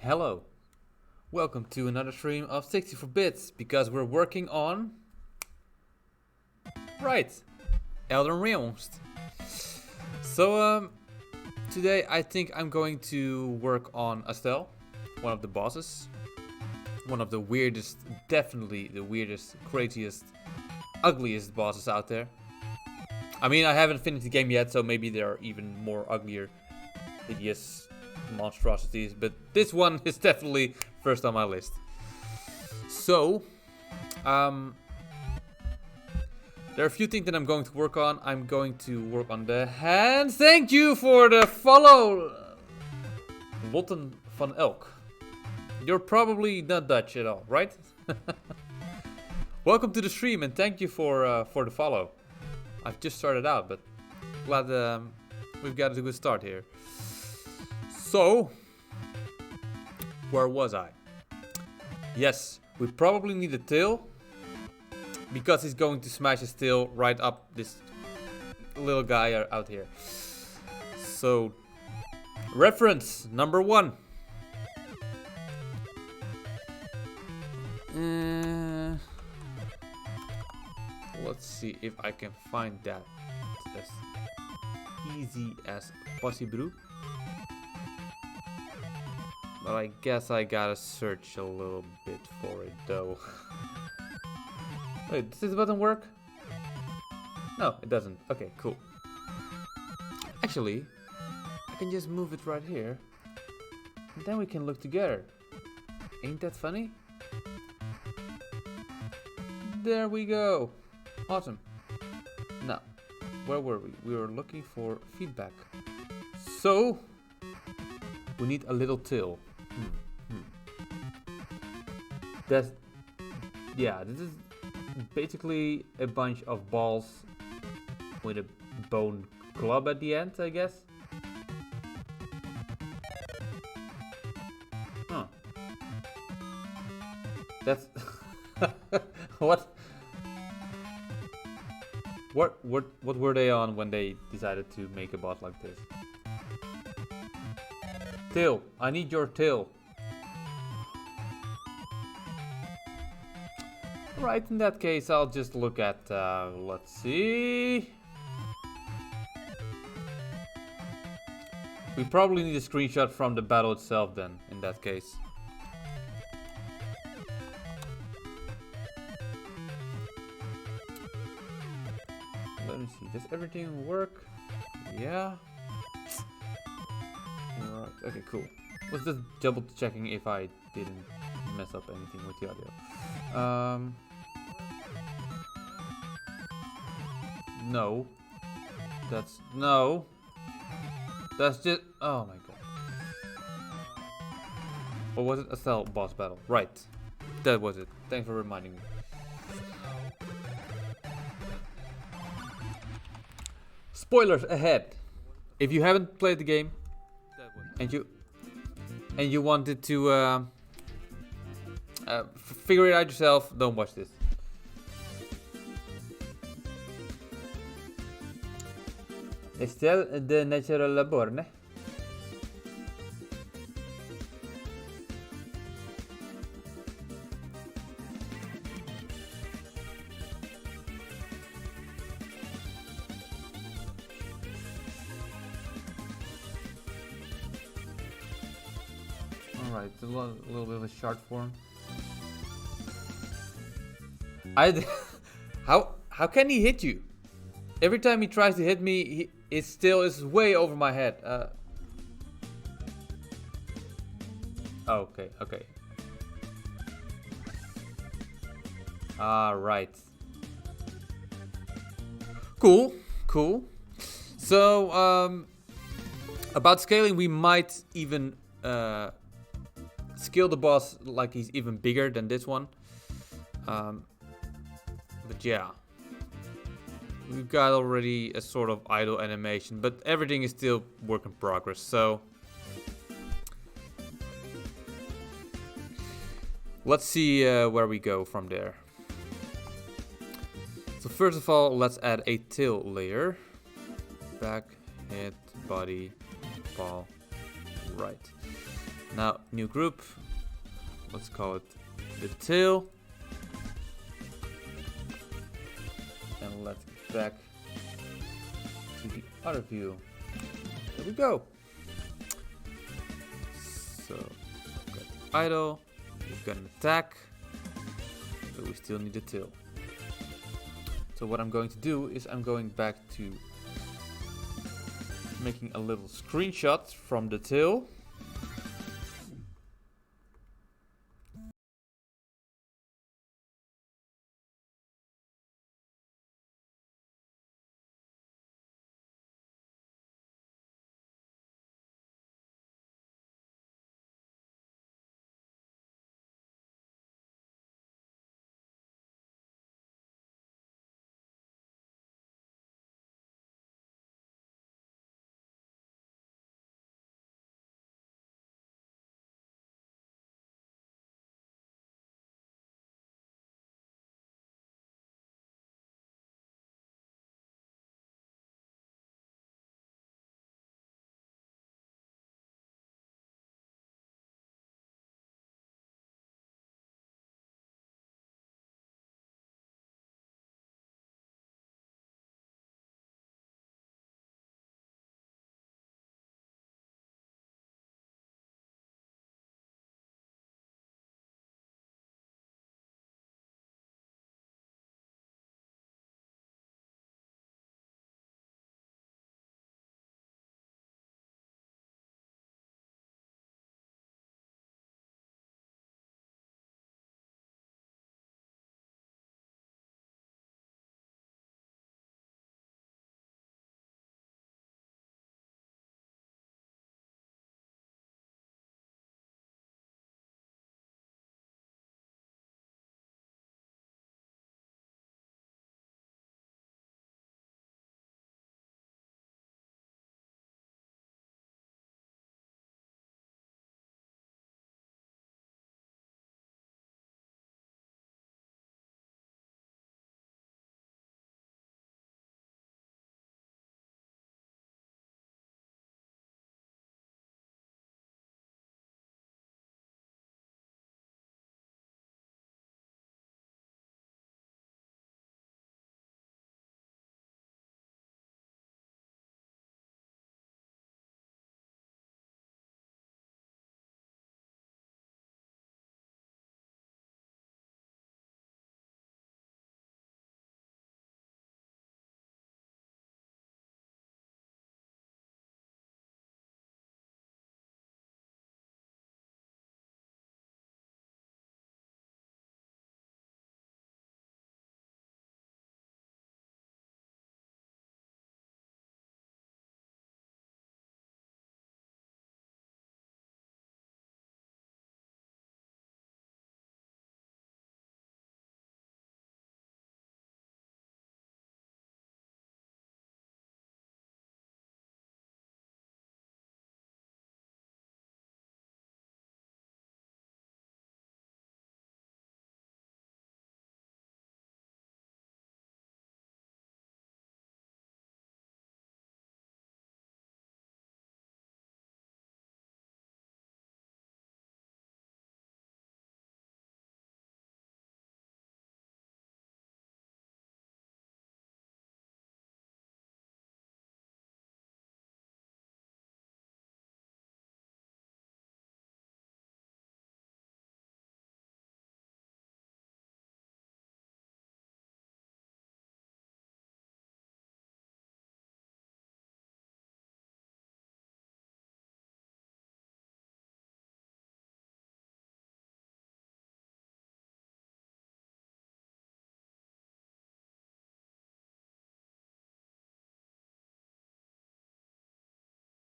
Hello, welcome to another stream of 64 bits because we're working on Elden Realms. So today I think I'm going to work on Estelle, one of the bosses, one of the weirdest, definitely the weirdest, craziest, ugliest bosses out there. I mean, I haven't finished the game yet, so maybe there are even more uglier, hideous monstrosities, but this one is definitely first on my list. So, there are a few things that I'm going to work on. I'm going to work on the hands. Thank you for the follow, Lotten van Elk. You're probably not Dutch at all, right? Welcome to the stream and thank you for the follow. I've just started out, but glad we've got a good start here. So, where was I? Yes, we probably need a tail because he's going to smash his tail right up this little guy out here. So, reference number 1. Let's see if I can find that as easy as possible. But I guess I gotta search a little bit for it though. Wait, does this button work? No, it doesn't. Okay, cool. Actually, I can just move it right here. And then we can look together. Ain't that funny? There we go. Awesome. Now, where were we? We were looking for feedback. So, we need a little tail. This is basically a bunch of balls with a bone club at the end, I guess. Huh. That's what were they on when they decided to make a boss like this? Tail, I need your tail. Right, in that case, I'll just look at, let's see. We probably need a screenshot from the battle itself then, in that case. Let me see, does everything work? Yeah. Alright, okay, cool. Was just double checking if I didn't mess up anything with the audio. No. That's just, oh my god. Or was it a cell boss battle? Right. That was it. Thanks for reminding me. Spoilers ahead. If you haven't played the game and you wanted to figure it out yourself, don't watch this. Estelle de Natural Born. Alright, it's a little bit of a short form. How can he hit you? Every time he tries to hit me, it still is way over my head. Okay. Right. Cool. So, about scaling, we might even scale the boss like he's even bigger than this one. But yeah. we've got already a sort of idle animation, but everything is still work in progress. So let's see where we go from there. So first of all, let's add a tail layer. Back, head, body, paw, right. Now, new group. Let's call it the tail. And let's get back to the other view. There we go. So, we've got idle, we've got an attack, but we still need the tail. So what I'm going to do is I'm going back to making a little screenshot from the tail.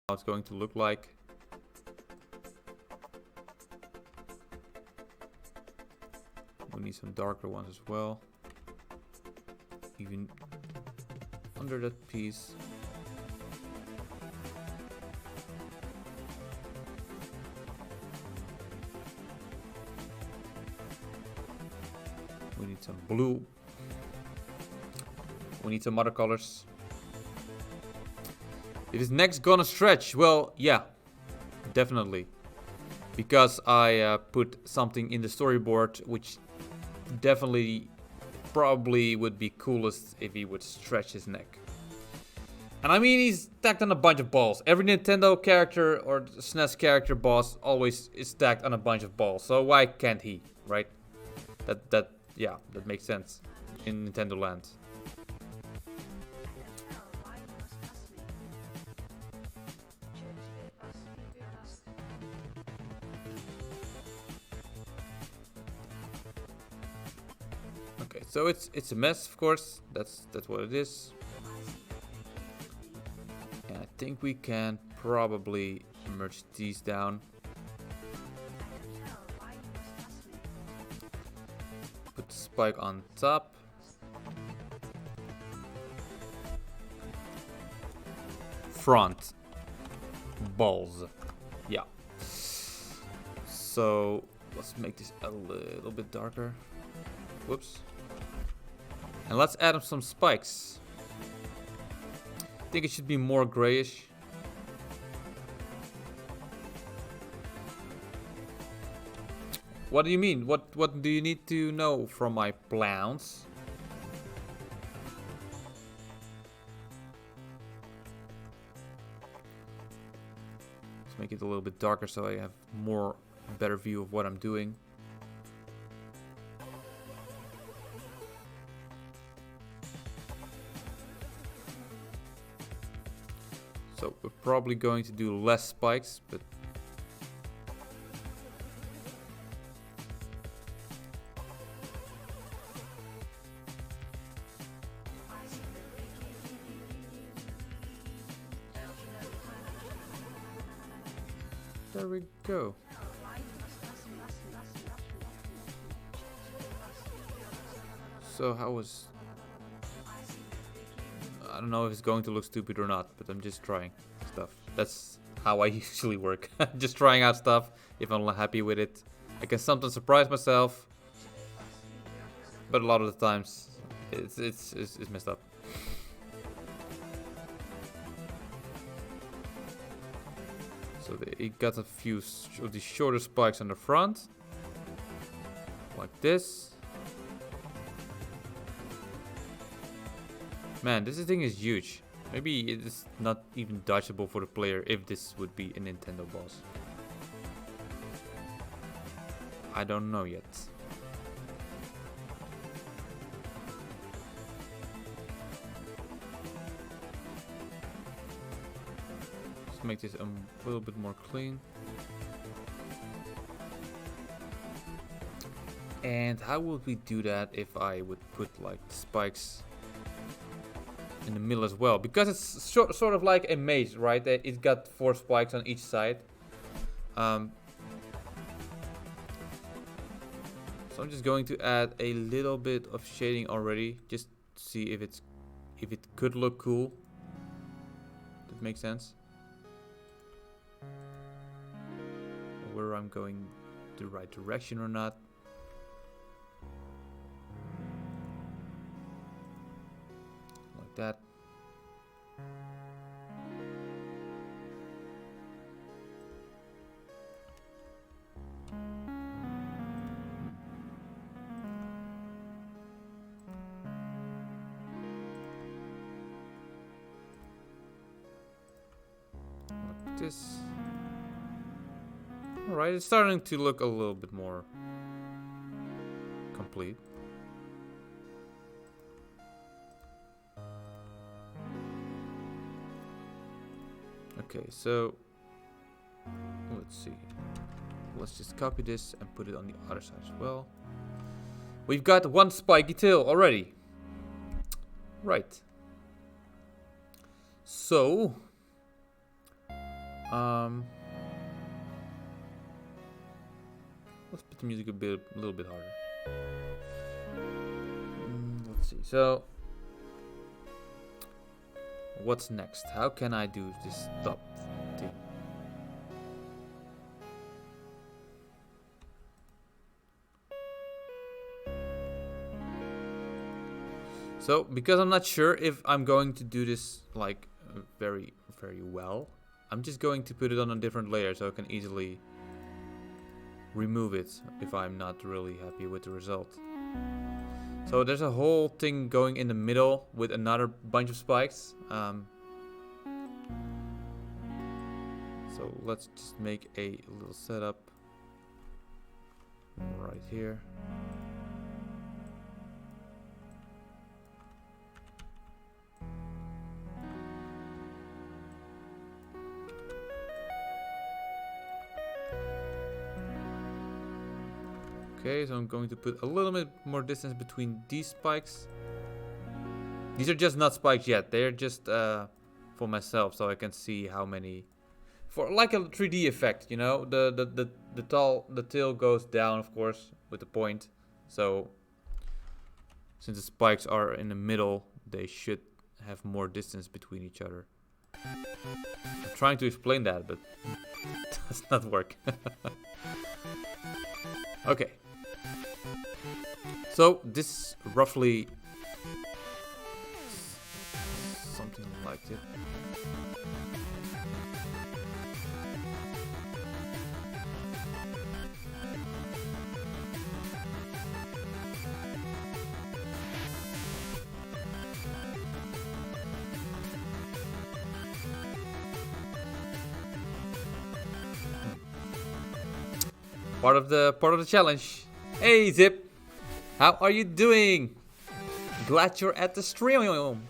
How it's going to look like. We need some darker ones as well. Even under that piece. We need some blue. We need some other colors. Is his neck's gonna stretch? Well, yeah, definitely. Because I put something in the storyboard which definitely probably would be coolest if he would stretch his neck. And I mean, he's stacked on a bunch of balls. Every Nintendo character or SNES character boss always is stacked on a bunch of balls. So why can't he, right? Yeah, that makes sense in Nintendo Land. Okay, so it's a mess, of course. That's what it is. And I think we can probably merge these down. Put the spike on top. Front. Balls. Yeah. So let's make this a little bit darker. Whoops. And let's add some spikes. I think it should be more grayish. What do you mean? What do you need to know from my plans? Let's make it a little bit darker so I have more better view of what I'm doing. So we're probably going to do less spikes, but there we go. So how was... I don't know if it's going to look stupid or not, but I'm just trying stuff. That's how I usually work. Just trying out stuff. If I'm not happy with it, I can sometimes surprise myself, but a lot of the times it's messed up. So it got a few of these shorter spikes on the front, like this. Man, this thing is huge. Maybe it's not even dodgeable for the player if this would be a Nintendo boss. I don't know yet. Let's make this a little bit more clean. And how would we do that if I would put like spikes in the middle as well? Because it's sort of like a maze, right? It's got 4 spikes on each side. So I'm just going to add a little bit of shading already, just to see if it could look cool. That makes sense. Whether I'm going the right direction or not. Like that. Like this. Alright, it's starting to look a little bit more complete. Okay, so let's see. Let's just copy this and put it on the other side as well. We've got 1 spiky tail already. Right. So, let's put the music a little bit harder. Let's see. So, what's next? How can I do this top thing? So, because I'm not sure if I'm going to do this like very, very well, I'm just going to put it on a different layer so I can easily remove it if I'm not really happy with the result. So there's a whole thing going in the middle with another bunch of spikes. So let's just make a little setup right here. Okay, so I'm going to put a little bit more distance between these spikes. These are just not spikes yet. They're just for myself, so I can see how many. For like a 3D effect, you know, the tail goes down, of course, with the point. So since the spikes are in the middle, they should have more distance between each other. I'm trying to explain that, but it does not work. Okay. So this is roughly something like it. Part of the challenge. Hey Zip, how are you doing? Glad you're at the stream.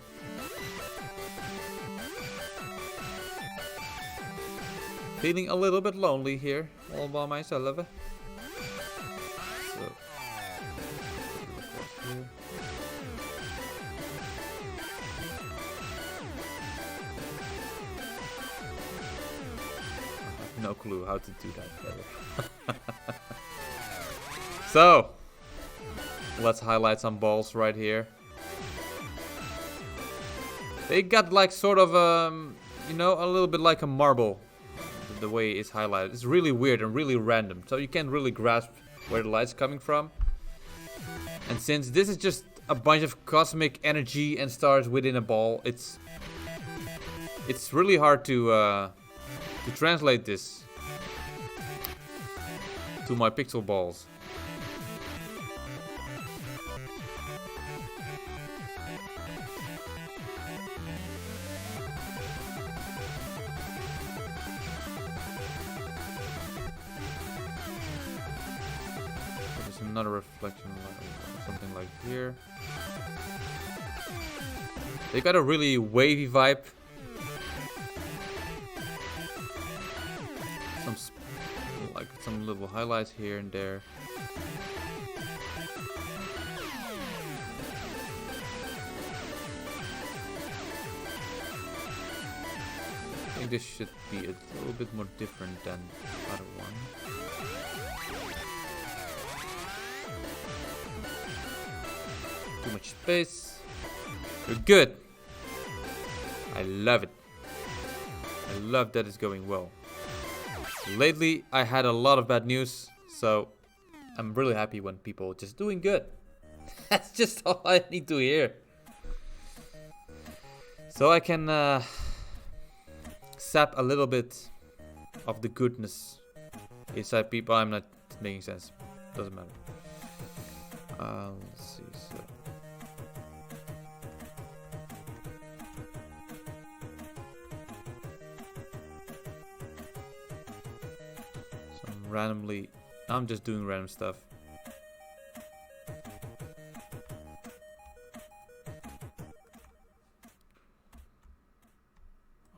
Feeling a little bit lonely here, all by myself. So, no clue how to do that better. So, let's highlight some balls right here. They got like sort of, you know, a little bit like a marble. The way it's highlighted. It's really weird and really random. So you can't really grasp where the light's coming from. And since this is just a bunch of cosmic energy and stars within a ball, it's really hard to translate this to my pixel balls. There's another reflection, something like here. They got a really wavy vibe. Some little highlights here and there. I think this should be a little bit more different than the other one. Too much space. We're good. I love it. I love that it's going well. Lately, I had a lot of bad news, so I'm really happy when people are just doing good. That's just all I need to hear. So I can sap a little bit of the goodness inside people. I'm not making sense. Doesn't matter. Let's see. So. Randomly, I'm just doing random stuff.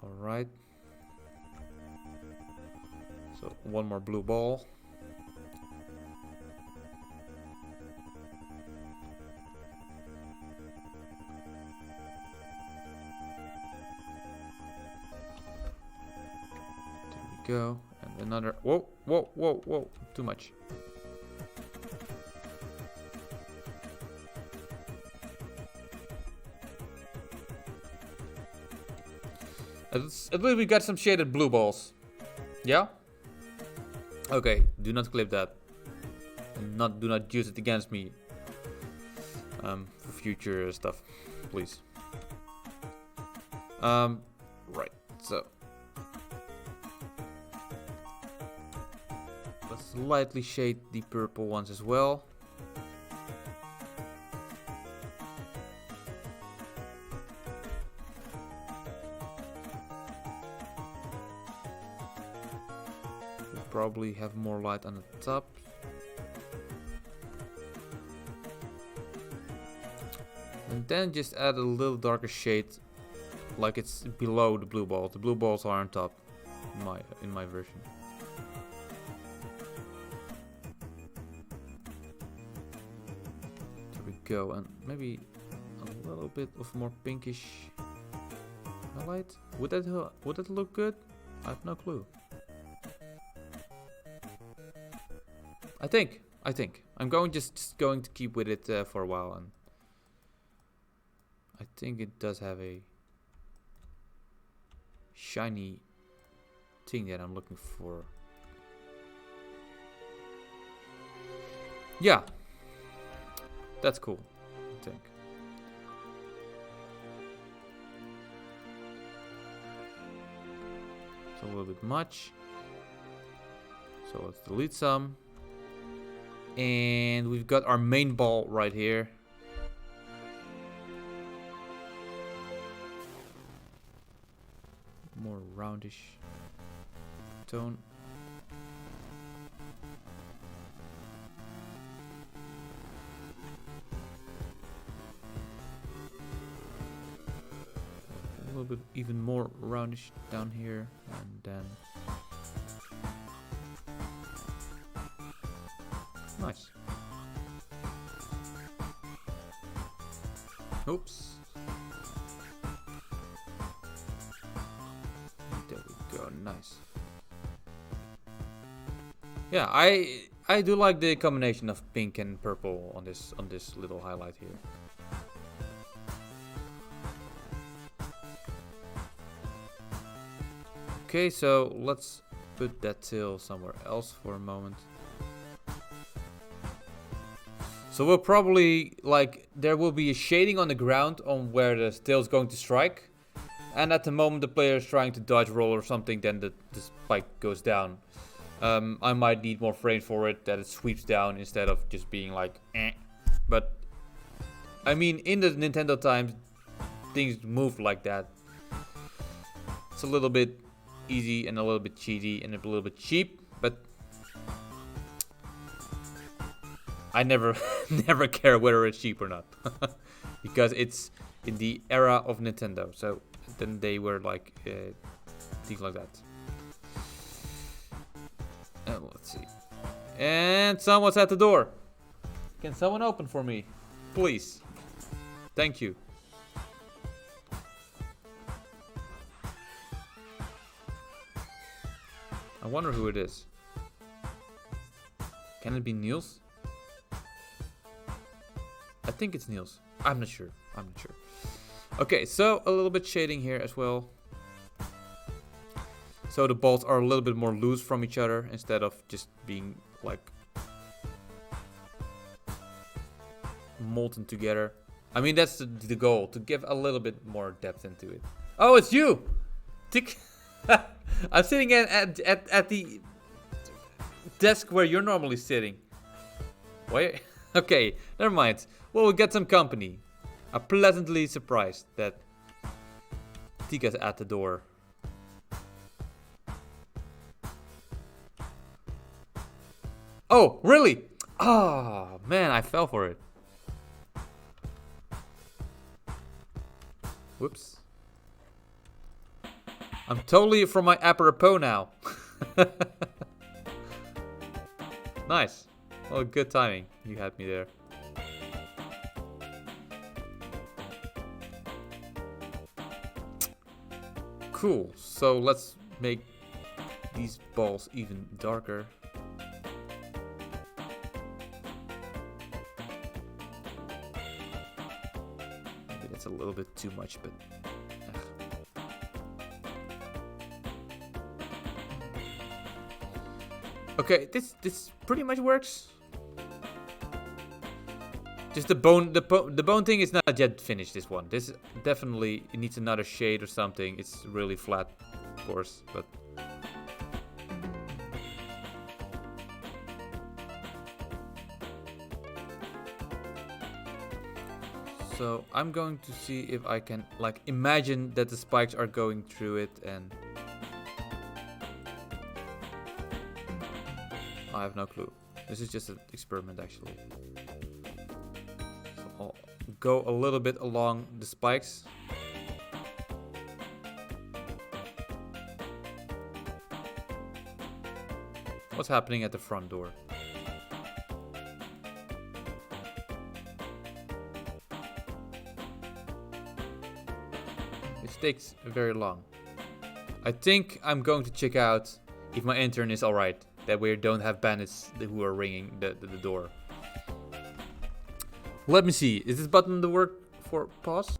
All right. So one more blue ball. There we go. And another. Whoa, whoa, whoa, whoa. Too much. At least we got some shaded blue balls. Yeah? Okay, do not clip that. And do not use it against me. For future stuff, please. Right, so. Let's lightly shade the purple ones as well. We'll probably have more light on the top. And then just add a little darker shade, like it's below the blue balls. The blue balls are on top, in my version. There we go, and maybe a little bit of more pinkish highlight. Would that look good? I have no clue. I think I'm just going to keep with it for a while, and I think it does have a shiny thing that I'm looking for. Yeah, that's cool, I think. It's a little bit much, so let's delete some. And we've got our main ball right here. More roundish tone. A little bit even more roundish down here, and then nice. Oops. There we go. Nice. Yeah, I do like the combination of pink and purple on this little highlight here. Okay, so let's put that tail somewhere else for a moment. So we'll probably, like, there will be a shading on the ground on where the tail is going to strike. And at the moment the player is trying to dodge roll or something, then the spike goes down. I might need more frames for it, that it sweeps down instead of just being like, eh. But, I mean, in the Nintendo times, things move like that. It's a little bit easy and a little bit cheesy and a little bit cheap, but I never care whether it's cheap or not. Because it's in the era of Nintendo, so then they were like things like that. Let's see. And someone's at the door. Can someone open for me? Please. Thank you. I wonder who it is. Can it be Niels? I think it's Niels. I'm not sure. Okay, so a little bit shading here as well. So the balls are a little bit more loose from each other instead of just being like molten together. I mean, that's the goal, to give a little bit more depth into it. Oh, it's you! Tick. I'm sitting at the desk where you're normally sitting. Wait. Okay, never mind. Well, we got some company. I'm pleasantly surprised that Tika's at the door. Oh, really? Oh, man, I fell for it. Whoops. I'm totally from my apropos now. Nice. Well, good timing. You had me there. Cool. So let's make these balls even darker. Maybe that's a little bit too much, but Okay, this pretty much works. Just the bone thing is not yet finished. This one. This definitely it needs another shade or something. It's really flat, of course, but. So I'm going to see if I can like imagine that the spikes are going through it, and I have no clue. This is just an experiment actually. So I'll go a little bit along the spikes. What's happening at the front door? Takes very long. I think I'm going to check out if my intern is alright. That we don't have bandits who are ringing the door. Let me see. Is this button to work for pause?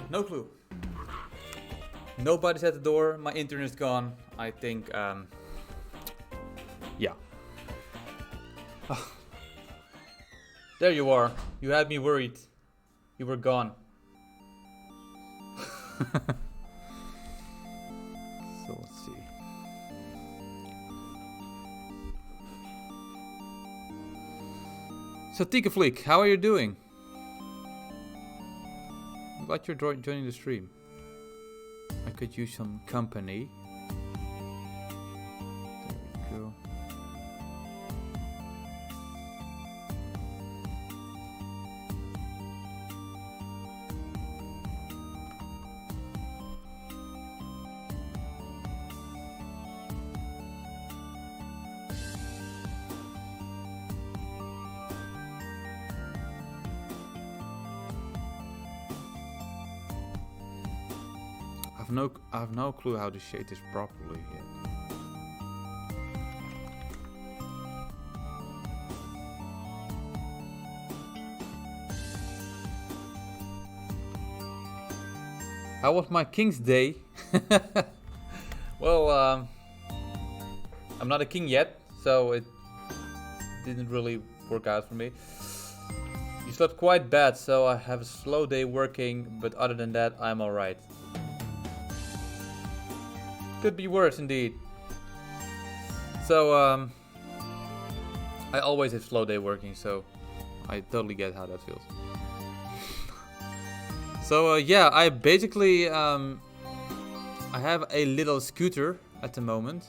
No clue. Nobody's at the door. My intern is gone. I think, yeah. Oh. There you are. You had me worried. You were gone. So let's see. So Tika Fleek, how are you doing? I'm glad you're joining the stream. I could use some company. There we go. I have no clue how to shade this properly yet. How was my King's Day? Well, I'm not a king yet, so it didn't really work out for me. You slept quite bad, so I have a slow day working, but other than that, I'm alright. Could be worse indeed. So, I always have slow day working, so I totally get how that feels. So, yeah, I basically, I have a little scooter at the moment.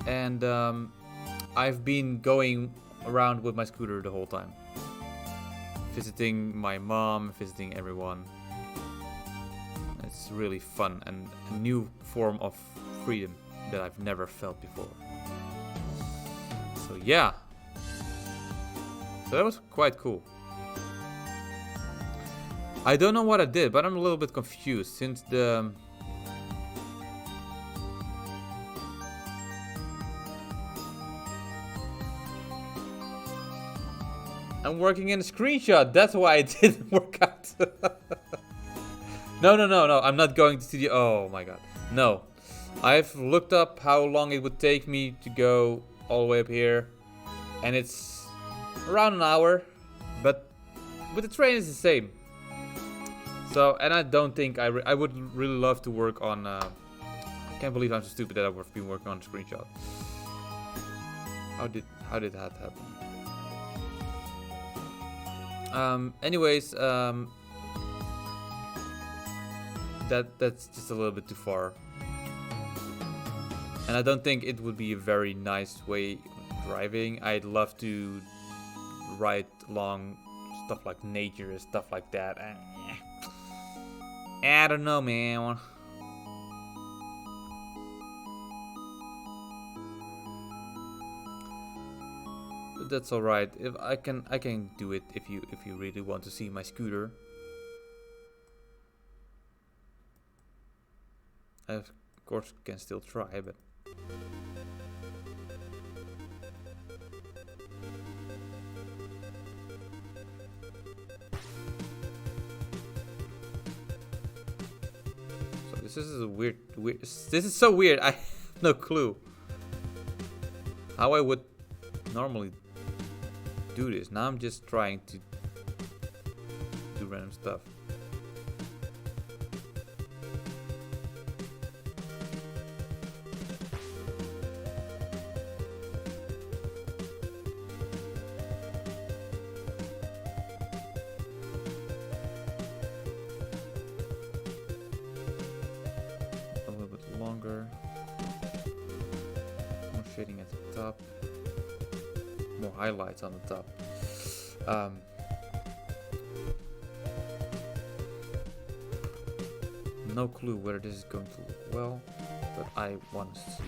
And, I've been going around with my scooter the whole time. Visiting my mom, visiting everyone. It's really fun and a new form of freedom that I've never felt before. So yeah. So that was quite cool. I don't know what I did, but I'm a little bit confused since the... I'm working in a screenshot, that's why it didn't work out. No, I'm not going to studio. Oh my god. No. I've looked up how long it would take me to go all the way up here. And it's around an hour. But with the train it's the same. So, and I don't think I would really love to work on... I can't believe I'm so stupid that I've been working on a screenshot. How did that happen? Anyways, that's just a little bit too far. And I don't think it would be a very nice way driving. I'd love to ride along stuff like nature and stuff like that. I don't know, man. But that's all right. If I can do it if you really want to see my scooter. I of course can still try, but so this is a weird. This is so weird. I have no clue how I would normally do this. Now I'm just trying to do random stuff. A little bit longer. More shading at the top. More highlights on the top. No clue whether this is going to look well, but I want to see.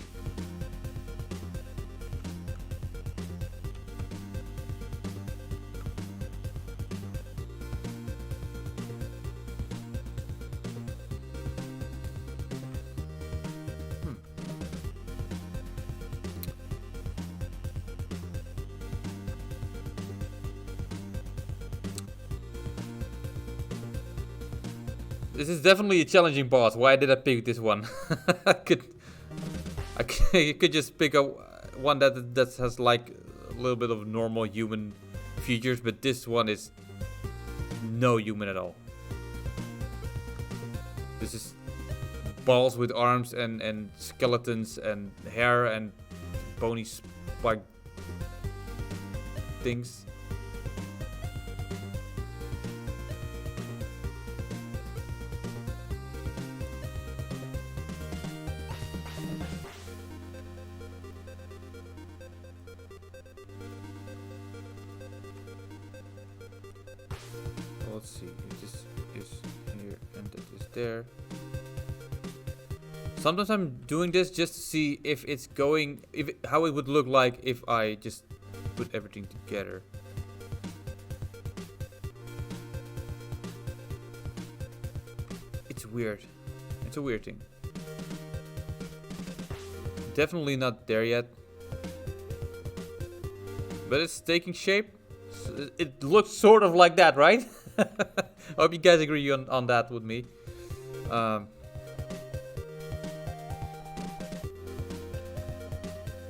This is definitely a challenging boss. Why did I pick this one? I could you could just pick a one that has like a little bit of normal human features, but this one is no human at all. This is balls with arms and skeletons and hair and bony spike things. Let's see, this is here and that is there. Sometimes I'm doing this just to see if it's going, how it would look like if I just put everything together. It's weird. It's a weird thing. Definitely not there yet. But it's taking shape. It looks sort of like that, right? I hope you guys agree on that with me.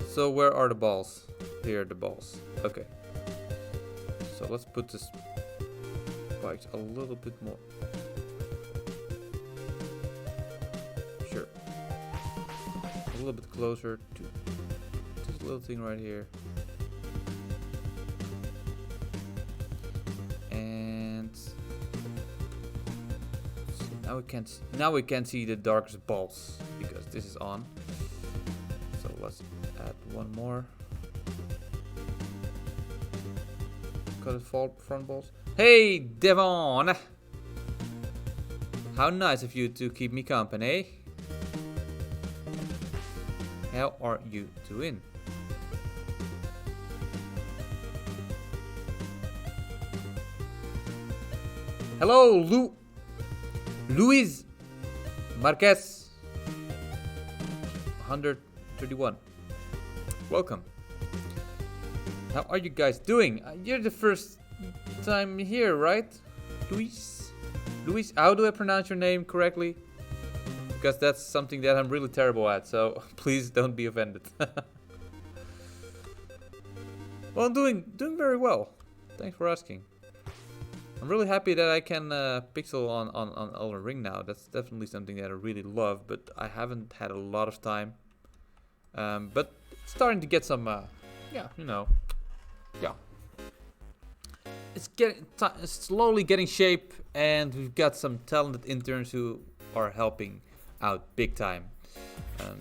So where are the balls? Here are the balls. Okay. So let's put this spikes a little bit more. Sure. A little bit closer to this little thing right here. Now we can see the darkest balls because this is on. So let's add one more. Colored front balls. Hey Devon! How nice of you to keep me company. How are you doing? Hello, Luis Marquez 131. Welcome. How are you guys doing? You're the first time here, right? Luis, how do I pronounce your name correctly? Because that's something that I'm really terrible at, so please don't be offended. Well, I'm doing very well. Thanks for asking. I'm really happy that I can pixel on Elden Ring now. That's definitely something that I really love, but I haven't had a lot of time. But it's starting to get some, yeah. It's slowly getting shape, and we've got some talented interns who are helping out big time.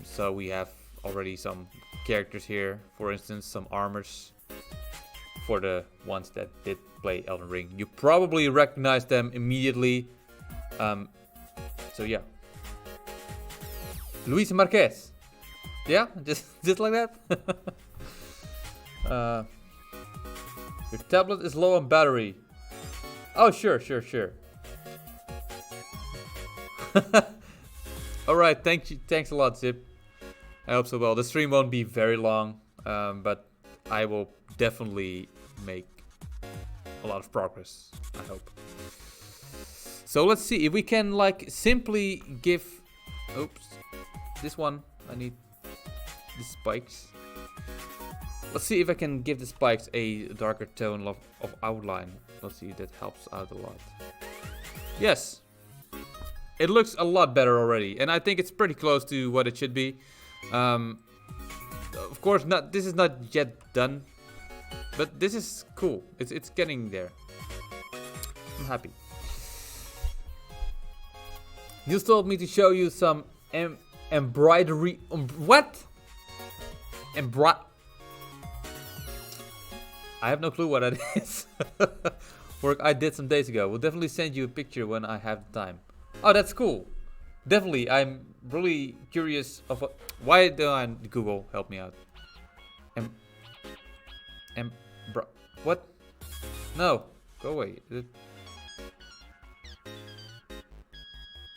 So we have already some characters here. For instance, some armors. For the ones that did play Elden Ring, you probably recognize them immediately. So yeah. Luis Marquez. Yeah, just like that. Your tablet is low on battery. Oh, sure. Alright, thanks a lot, Zip. I hope so. Well, the stream won't be very long, but I will definitely make a lot of progress, I hope. So let's see if we can like simply give... Oops. This one, I need the spikes. Let's see if I can give the spikes a darker tone of outline. Let's see if that helps out a lot. Yes. It looks a lot better already. And I think it's pretty close to what it should be. Of course, this is not yet done. But this is cool. It's getting there. I'm happy. Niels told me to show you some embroidery. What? I have no clue what that is. Work I did some days ago. We'll definitely send you a picture when I have the time. Oh, that's cool. Definitely. I'm really curious of what. Why don't Google help me out? What? No. Go away.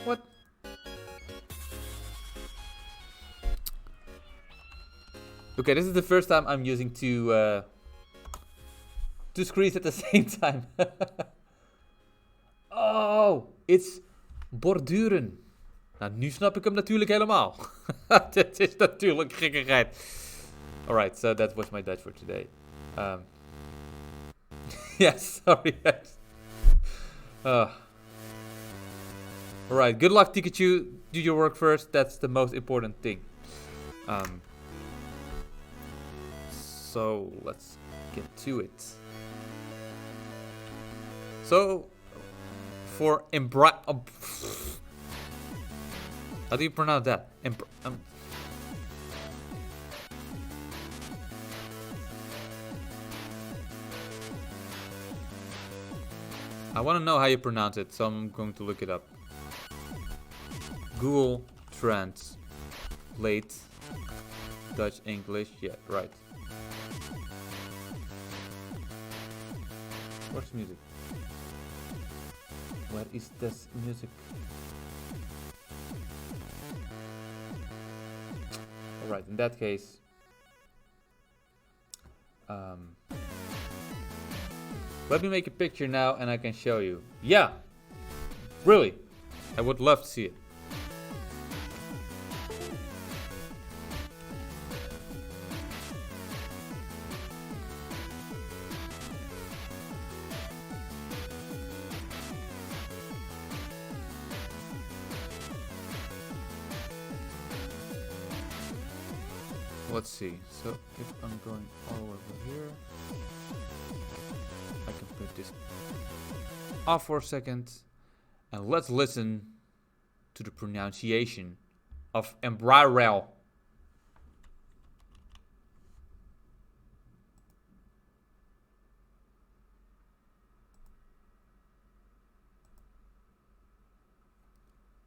What? Okay, this is the first time I'm using two screens at the same time. Oh, it's borduren. Nou, nu snap ik hem natuurlijk helemaal. Dit is natuurlijk gekkigheid. Alright, so that was my Dutch for today. Yes, sorry. Alright, good luck, Pikachu. Do your work first. That's the most important thing. So let's get to it. So for how do you pronounce that? I want to know how you pronounce it, so I'm going to look it up. Google Translate Dutch English. Yeah, right. Where's music? Where is this music? Alright, in that case, let me make a picture now and I can show you. Yeah, really, I would love to see it. Let's see. So if I'm going all over here, I can put this off for a second, and let's listen to the pronunciation of embroidery.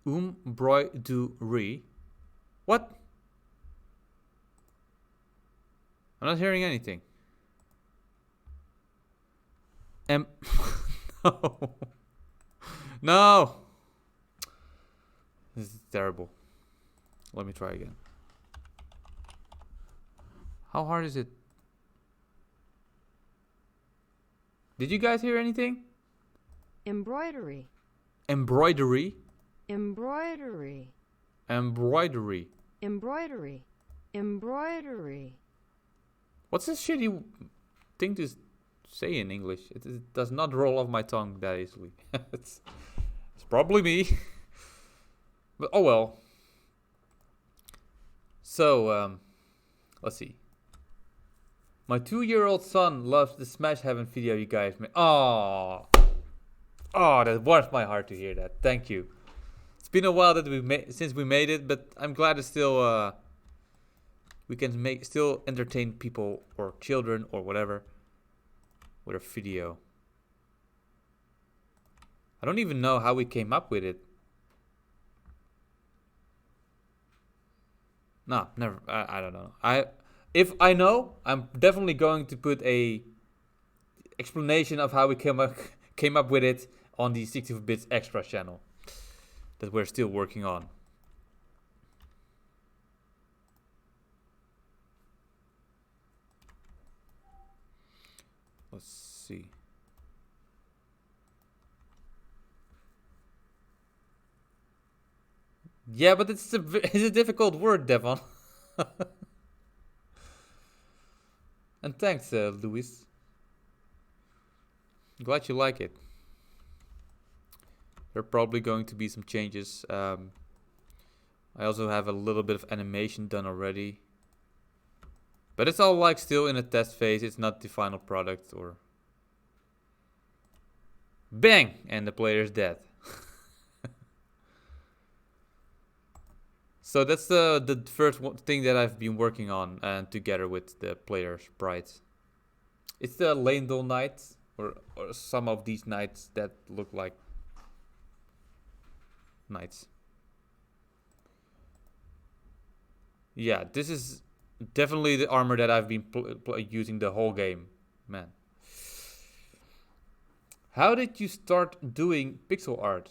Embroidery. What? I'm not hearing anything. No. No. This is terrible. Let me try again. How hard is it? Did you guys hear anything? Embroidery. Embroidery? Embroidery. Embroidery. Embroidery. Embroidery. What's this shitty thing to say in English? It does not roll off my tongue that easily. it's probably me. But oh well. So, let's see. My 2-year-old son loves the Smash Heaven video you guys made. Oh, that warms my heart to hear that. Thank you. It's been a while that since we made it, but I'm glad it's still we can still entertain people or children or whatever with a video. I don't even know how we came up with it. No, never. I don't know. If I know, I'm definitely going to put a explanation of how we came up with it on the 64-bits extra channel that we're still working on. Let's see. Yeah, but it's a difficult word, Devon. And thanks, Luis. Glad you like it. There are probably going to be some changes. I also have a little bit of animation done already. But it's all like still in a test phase. It's not the final product or... Bang! And the player's dead. So that's the first thing that I've been working on, and together with the player sprites. It's the Leyndell Knights, or some of these knights that look like knights. Yeah, this is definitely the armor that I've been using the whole game, man. How did you start doing pixel art?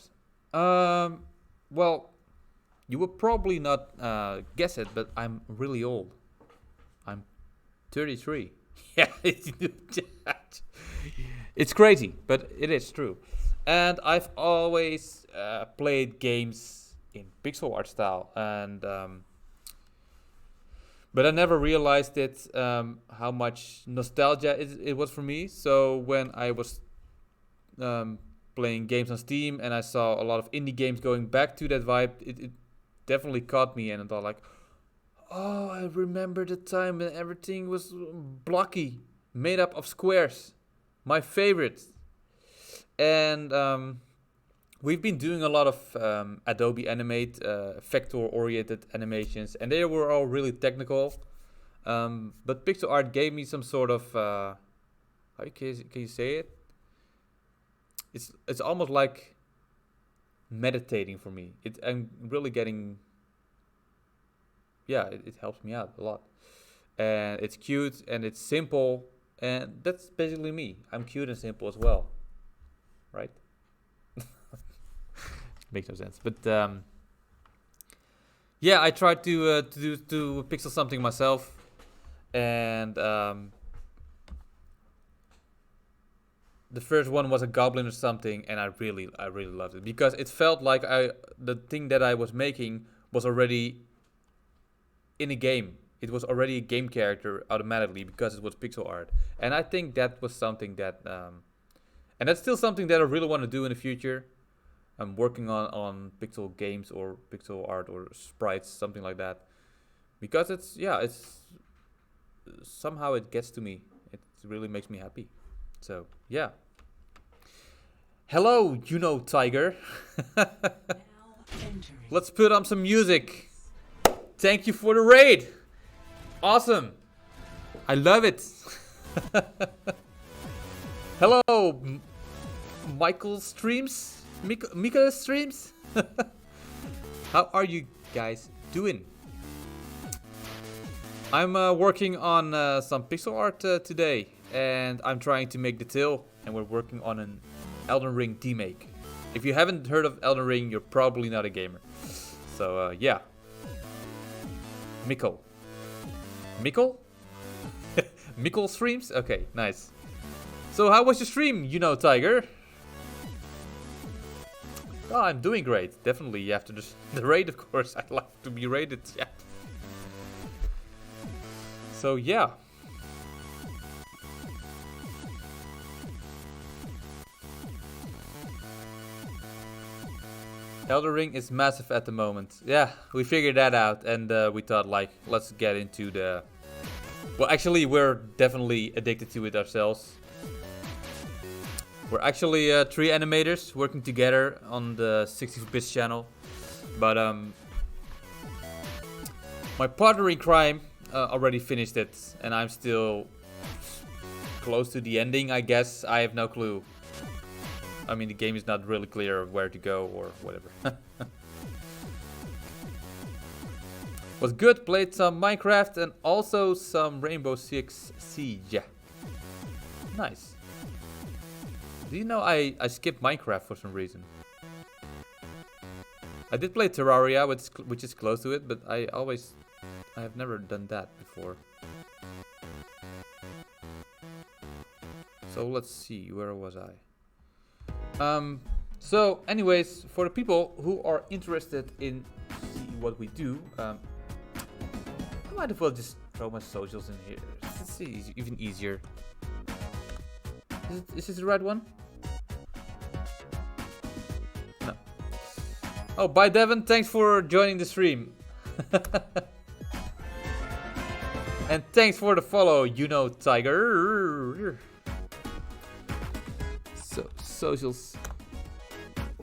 Well, you will probably not guess it, but I'm really old. I'm 33. Yeah, it's crazy, but it is true. And I've always played games in pixel art style, and but I never realized it how much nostalgia it was for me. So when I was playing games on Steam and I saw a lot of indie games going back to that vibe, it definitely caught me, and I thought like, oh, I remember the time when everything was blocky, made up of squares. My favorite. And we've been doing a lot of Adobe Animate, vector-oriented animations, and they were all really technical. But pixel art gave me some sort of, how can you say it? It's almost like meditating for me. I'm really getting, yeah, it helps me out a lot. And it's cute and it's simple, and that's basically me. I'm cute and simple as well, right? Makes no sense, but yeah, I tried to pixel something myself, and the first one was a goblin or something, and I really loved it because it felt like the thing that I was making was already in a game. It was already a game character automatically because it was pixel art, and I think that was something that, and that's still something that I really want to do in the future. I'm working on pixel games or pixel art or sprites, something like that, because it's somehow it gets to me. It really makes me happy. So yeah. Hello, Tiger. Let's put on some music. Thank you for the raid. Awesome. I love it. Hello, Michael streams. Mika streams. How are you guys doing? I'm working on some pixel art today, and I'm trying to make the tail, and we're working on an Elden Ring demake. If you haven't heard of Elden Ring, you're probably not a gamer. So yeah. Mikkel? Mikkel streams? Okay, nice. So how was your stream, Tiger? Oh, I'm doing great. Definitely after the raid, of course. I'd like to be raided, yeah. So yeah. Elden Ring is massive at the moment. Yeah, we figured that out, and we thought like, let's get into the... Well, actually, we're definitely addicted to it ourselves. We're actually 3 animators working together on the 64-bits channel. But my partner in crime, already finished it, and I'm still close to the ending, I guess. I have no clue. I mean, the game is not really clear of where to go or whatever. Was good, played some Minecraft and also some Rainbow Six Siege. Nice. Do you know I skipped Minecraft for some reason? I did play Terraria, which is close to it, but I have never done that before. So let's see, where was I? So anyways, for the people who are interested in see what we do, I might as well just throw my socials in here. It's even easier. Is this the right one? No. Oh, bye Devin, thanks for joining the stream. And thanks for the follow, you know, Tiger. So, socials.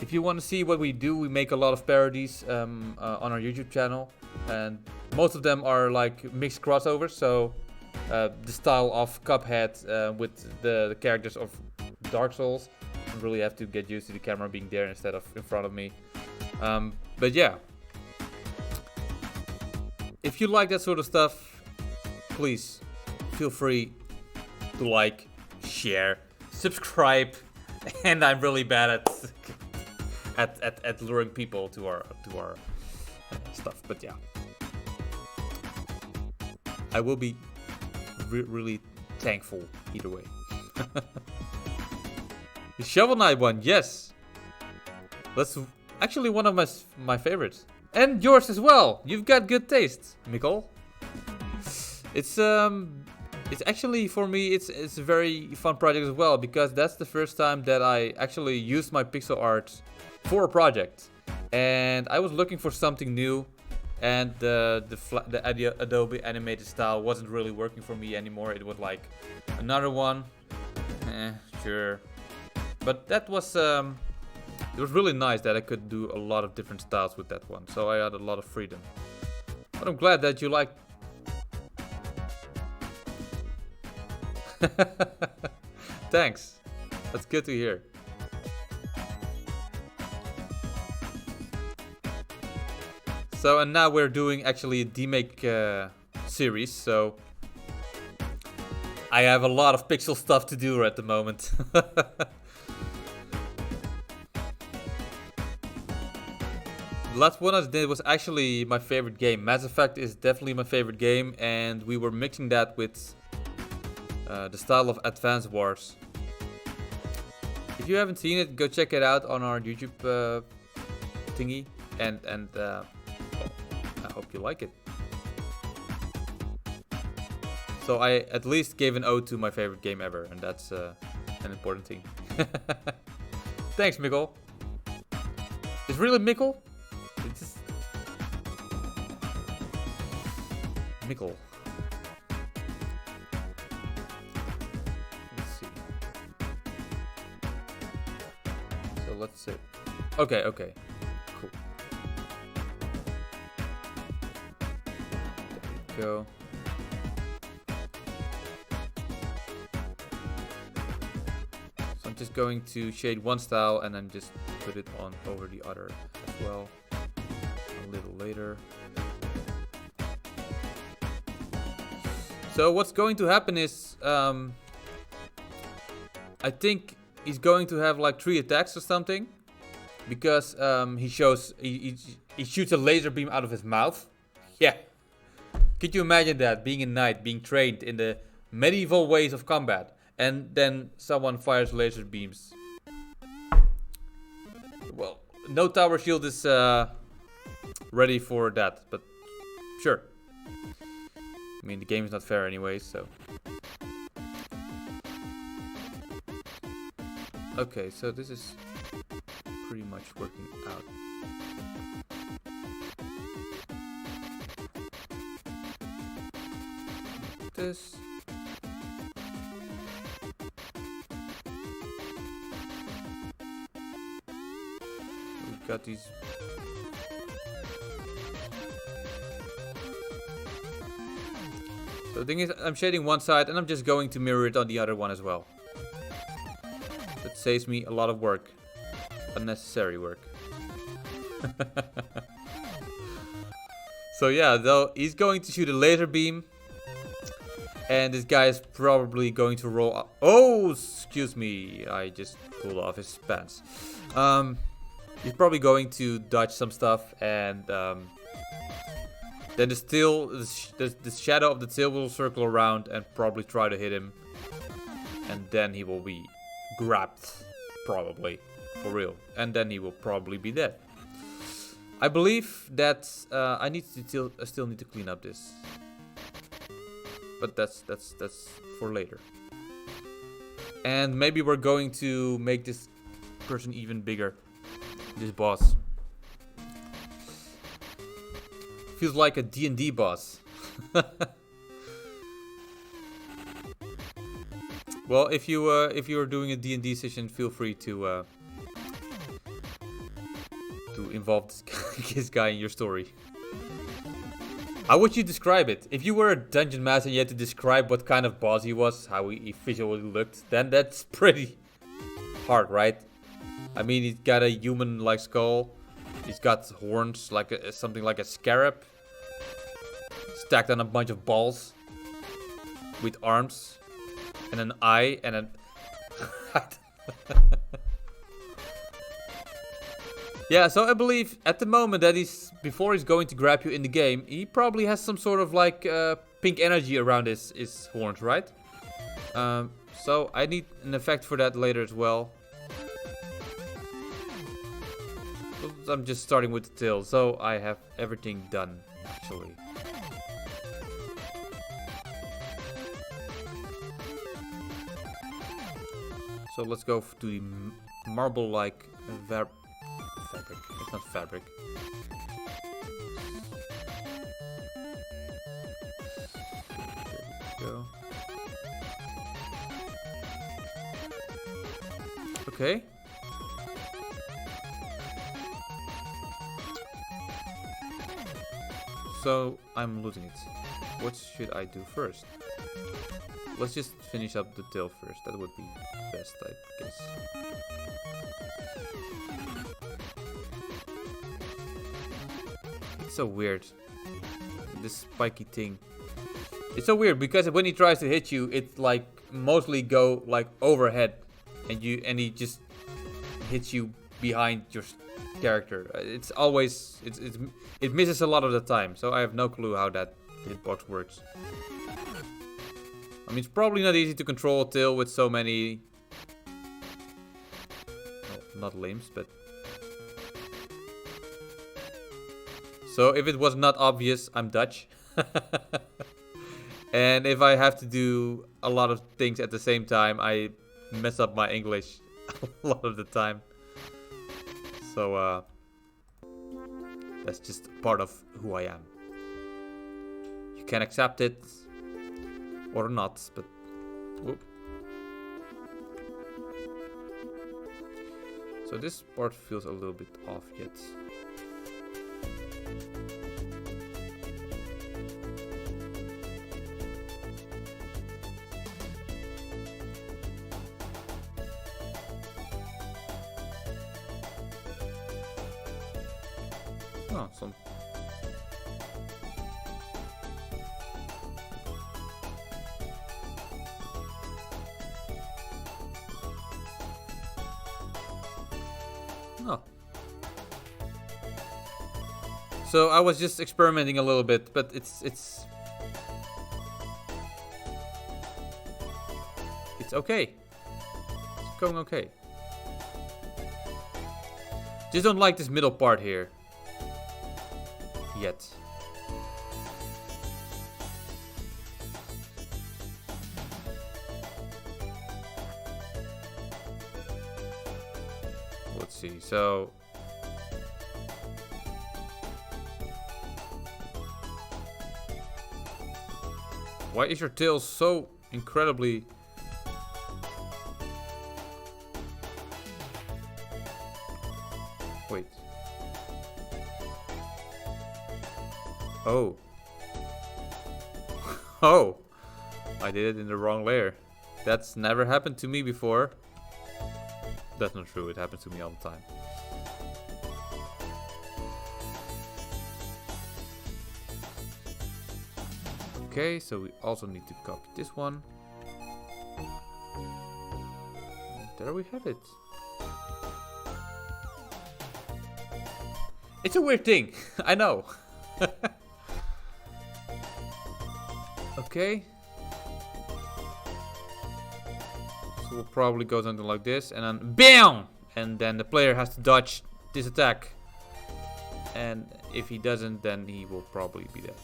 If you want to see what we do, we make a lot of parodies on our YouTube channel. And most of them are like mixed crossovers. So, the style of Cuphead with the characters of Dark Souls. I really have to get used to the camera being there instead of in front of me. But yeah. If you like that sort of stuff, please feel free to like, share, subscribe, and I'm really bad at luring people to our stuff. But yeah, I will be really thankful either way. The Shovel Knight one, yes, that's actually one of my favorites. And yours as well. You've got good taste, Mikkel. It's actually for me it's a very fun project as well, because that's the first time that I actually used my pixel art for a project, and I was looking for something new, and the Adobe animated style wasn't really working for me anymore. It was like another one, sure, but that was it was really nice that I could do a lot of different styles with that one, so I had a lot of freedom. But I'm glad that you like. Thanks, that's good to hear. So, and now we're doing actually a demake series, so I have a lot of pixel stuff to do at the moment. The last one I did was actually my favorite game. Mass Effect is definitely my favorite game, and we were mixing that with the style of Advance Wars. If you haven't seen it, go check it out on our YouTube thingy, and I hope you like it. So I at least gave an ode to my favorite game ever, and that's an important thing. Thanks, Mikkel. Is really Mikkel? It's just Mikkel. Let's see. So let's see. Okay, cool. There we go. So I'm just going to shade one style and then just put it on over the other as well a little later. So what's going to happen is I think he's going to have like 3 attacks or something, because he shoots a laser beam out of his mouth. Yeah. Could you imagine that, being a knight, being trained in the medieval ways of combat, and then someone fires laser beams? Well, no tower shield is ready for that, but sure. I mean, the game is not fair anyway, so. Okay, so this is pretty much working out. This. We've got these. So the thing is, I'm shading one side and I'm just going to mirror it on the other one as well. That saves me a lot of work. Unnecessary work. So yeah, though he's going to shoot a laser beam. And this guy is probably going to roll up. Oh, excuse me. I just pulled off his pants. He's probably going to dodge some stuff. And then the shadow of the tail will circle around and probably try to hit him. And then he will be grabbed. Probably. For real. And then he will probably be dead. I believe that I still need to clean up this. But that's for later. And maybe we're going to make this person even bigger. This boss. Feels like a D&D boss. Well, if you're doing a D&D session, feel free to involve this guy in your story. How would you describe it? If you were a dungeon master and you had to describe what kind of boss he was, how he visually looked, then that's pretty hard, right? I mean, he's got a human-like skull. He's got horns, like something like a scarab, stacked on a bunch of balls, with arms, and an eye, and an... Yeah, so I believe at the moment that before he's going to grab you in the game, he probably has some sort of like pink energy around his horns, right? So I need an effect for that later as well. I'm just starting with the tail, so I have everything done, actually. So let's go to the marble-like fabric. It's not fabric. There we go. Okay. So I'm losing it. What should I do first? Let's just finish up the tail first. That would be best, I guess. It's so weird. This spiky thing. It's so weird because when he tries to hit you, it like mostly go like overhead, and he just hits you behind your character. It's always it misses a lot of the time. So I have no clue how that hitbox works. I mean, it's probably not easy to control a tail with so many, well, not limbs, but. So if it was not obvious, I'm Dutch. And if I have to do a lot of things at the same time, I mess up my English a lot of the time. So that's just part of who I am. You can accept it or not, but whoop. So this part feels a little bit off yet. Oh, some. Oh. So I was just experimenting a little bit, but it's okay. It's going okay. Just don't like this middle part here. Yet. Let's see. So why is your tail so incredibly wait. Oh. Oh, I did it in the wrong layer. That's never happened to me before. That's not true, it happens to me all the time. Okay, so we also need to copy this one. And there we have it. It's a weird thing, I know. Okay. So we'll probably go something like this, and then BAM! And then the player has to dodge this attack. And if he doesn't, then he will probably be dead.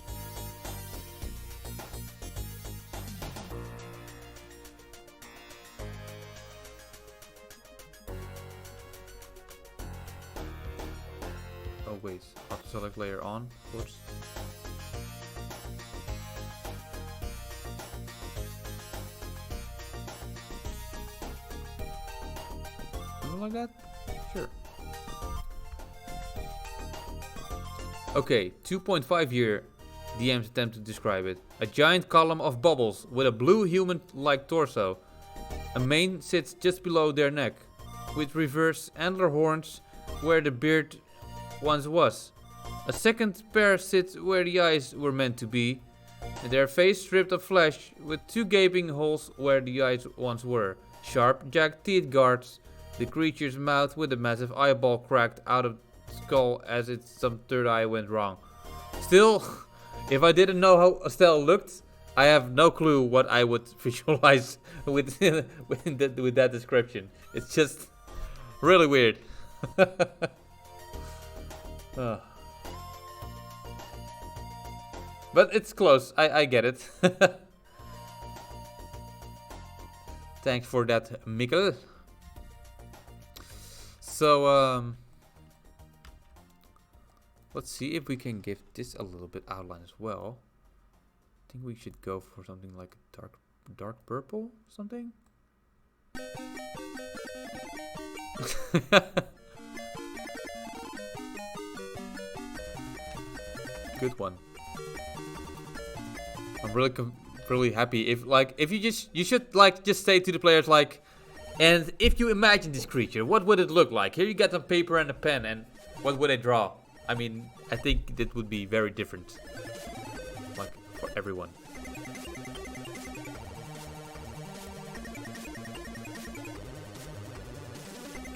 Oh wait, auto select layer on, of course. Something like that? Sure. Okay, 2.5 here. DM's attempt to describe it. A giant column of bubbles with a blue human-like torso. A mane sits just below their neck, with reverse antler horns where the beard once was. A second pair sits where the eyes were meant to be, and their face stripped of flesh with two gaping holes where the eyes once were. Sharp, jagged teeth guards the creature's mouth with a massive eyeball cracked out of the skull as its some third eye went wrong. Still, if I didn't know how Estelle looked, I have no clue what I would visualize with that description. It's just really weird. But it's close. I get it. Thanks for that, Mikkel. So, let's see if we can give this a little bit outline as well. I think we should go for something like dark purple, something. Good one. I'm really happy if you should just say to the players like, and if you imagine this creature, what would it look like? Here you get some paper and a pen, and what would I draw? I mean, I think that would be very different, like for everyone.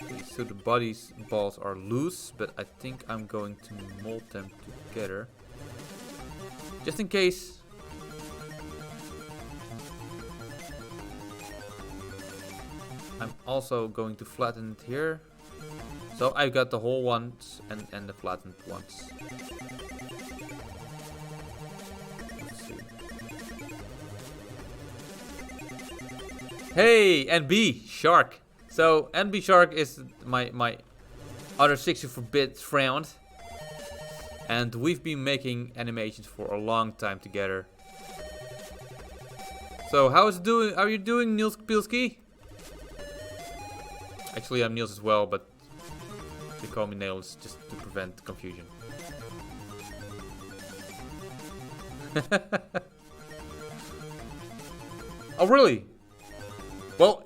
Okay, so the body's balls are loose, but I think I'm going to mold them together. Just in case. I'm also going to flatten it here. So I've got the whole ones and the flattened ones. Let's see. Hey, NB Shark. So NB Shark is my other 64-bit friend. And we've been making animations for a long time together. So how is it doing? Are you doing, Niels Pilski? Actually, I'm Niels as well, but they call me Nails just to prevent confusion. Oh, really? Well,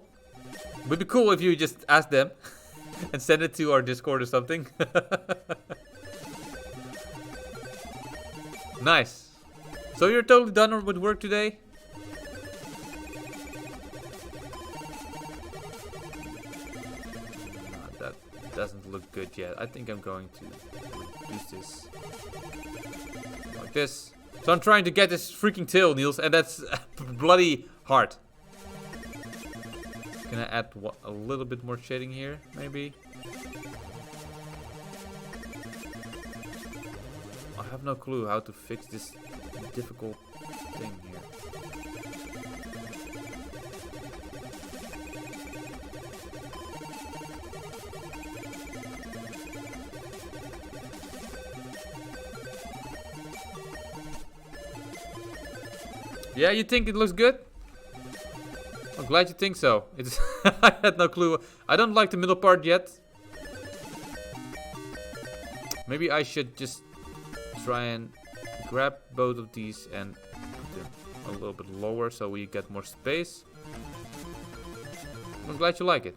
it would be cool if you just ask them and send it to our Discord or something. Nice. So you're totally done with work today? That doesn't look good yet. I think I'm going to reduce this like this. So I'm trying to get this freaking tail, Niels, and that's bloody hard. Can I add a little bit more shading here, maybe? I have no clue how to fix this difficult thing here. Yeah, you think it looks good? I'm glad you think so. It's I had no clue. I don't like the middle part yet. Maybe I should just try and grab both of these and put them a little bit lower so we get more space. I'm glad you like it.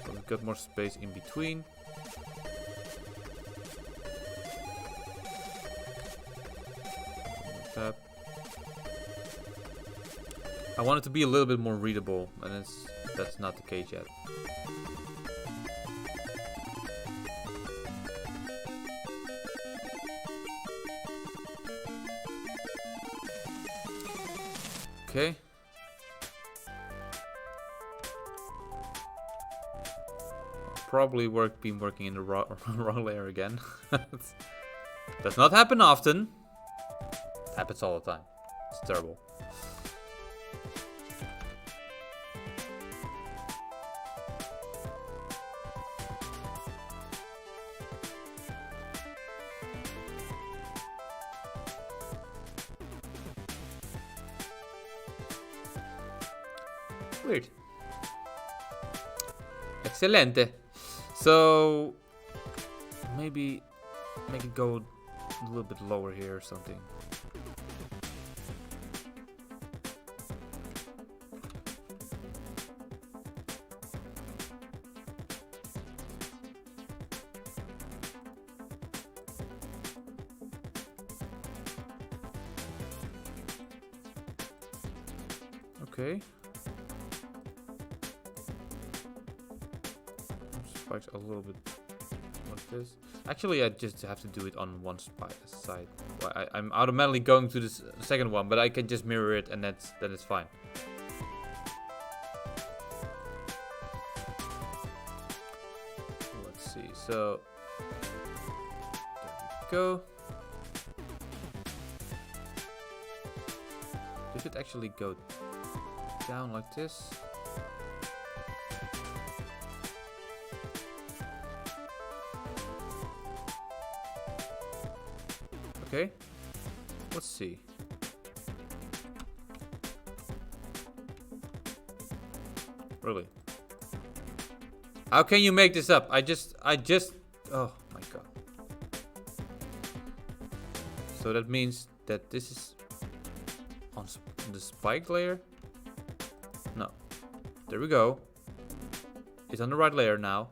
So we've got more space in between. Like that. I want it to be a little bit more readable, and that's not the case yet. Okay. Probably been working in the wrong layer again. Does not happen often. Happens all the time. It's terrible. Weird. Excelente. So maybe make it go a little bit lower here or something. Okay. Spikes a little bit like this. Actually, I just have to do it on one side. Well, I'm automatically going to the second one, but I can just mirror it, and then it's fine. Let's see. So there we go. Does it actually go down like this? Okay, let's see. Really? How can you make this up? I just, oh my god. So that means that this is on the spike layer? No. There we go. It's on the right layer now.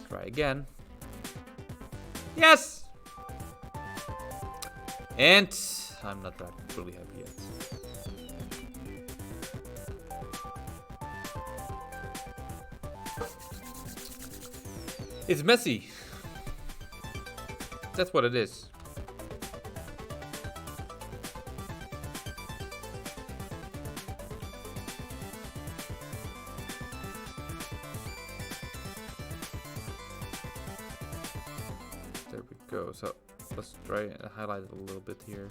Try again. Yes! And I'm not really happy yet. It's messy. That's what it is. There we go. So let's try and highlight it a little bit here.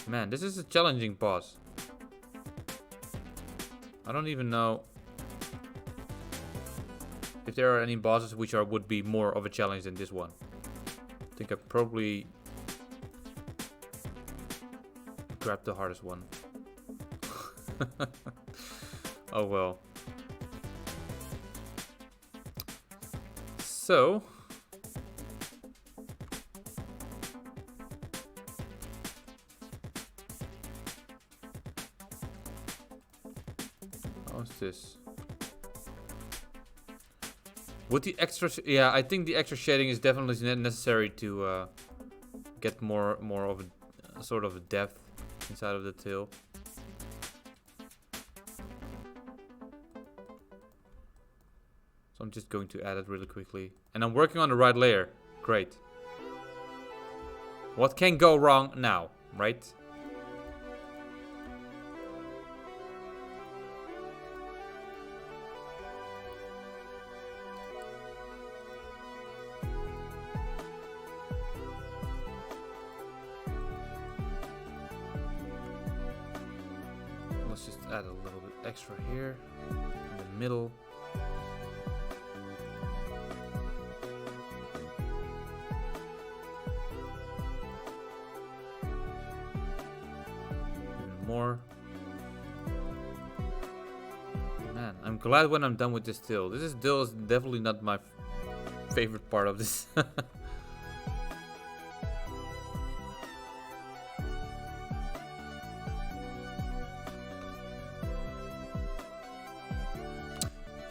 Man, this is a challenging boss. I don't even know if there are any bosses which would be more of a challenge than this one. I think I probably grabbed the hardest one. Oh well. So how's this? With the extra, yeah, I think the extra shading is definitely necessary to get more of a sort of a depth inside of the tail. So I'm just going to add it really quickly. And I'm working on the right layer. Great. What can go wrong now, right? Let's just add a little bit extra here in the middle. More. I'm glad when I'm done with this dill. This dill is definitely not my favorite part of this.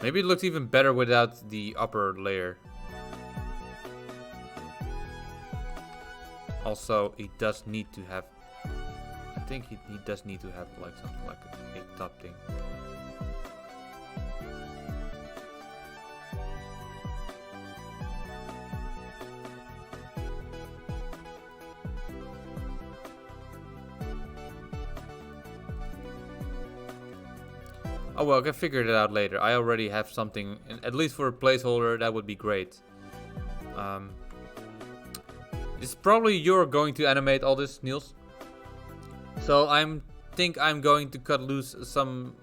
Maybe it looks even better without the upper layer. Also, he does need to have... I think he does need to have like something like a top thing. Oh well, I can figure it out later. I already have something, at least for a placeholder, that would be great. It's probably you're going to animate all this, Niels. So think I'm going to cut loose some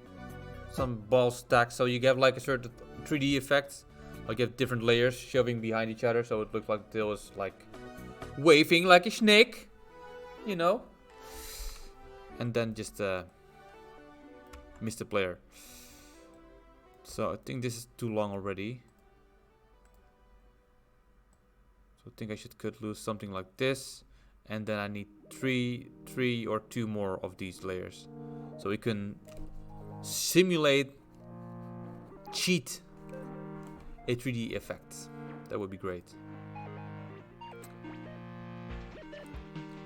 ball stacks, so you get like a certain 3D effect. Like you have different layers shoving behind each other, so it looks like the tail is like waving like a snake, you know. And then just miss the player. So I think this is too long already. So I think I should cut loose something like this, and then I need three or two more of these layers, so we can cheat a 3D effect. That would be great.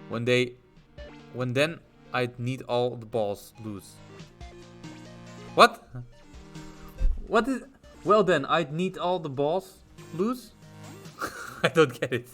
When then I'd need all the balls loose. What? What is? Well then, I'd need all the balls loose? I don't get it.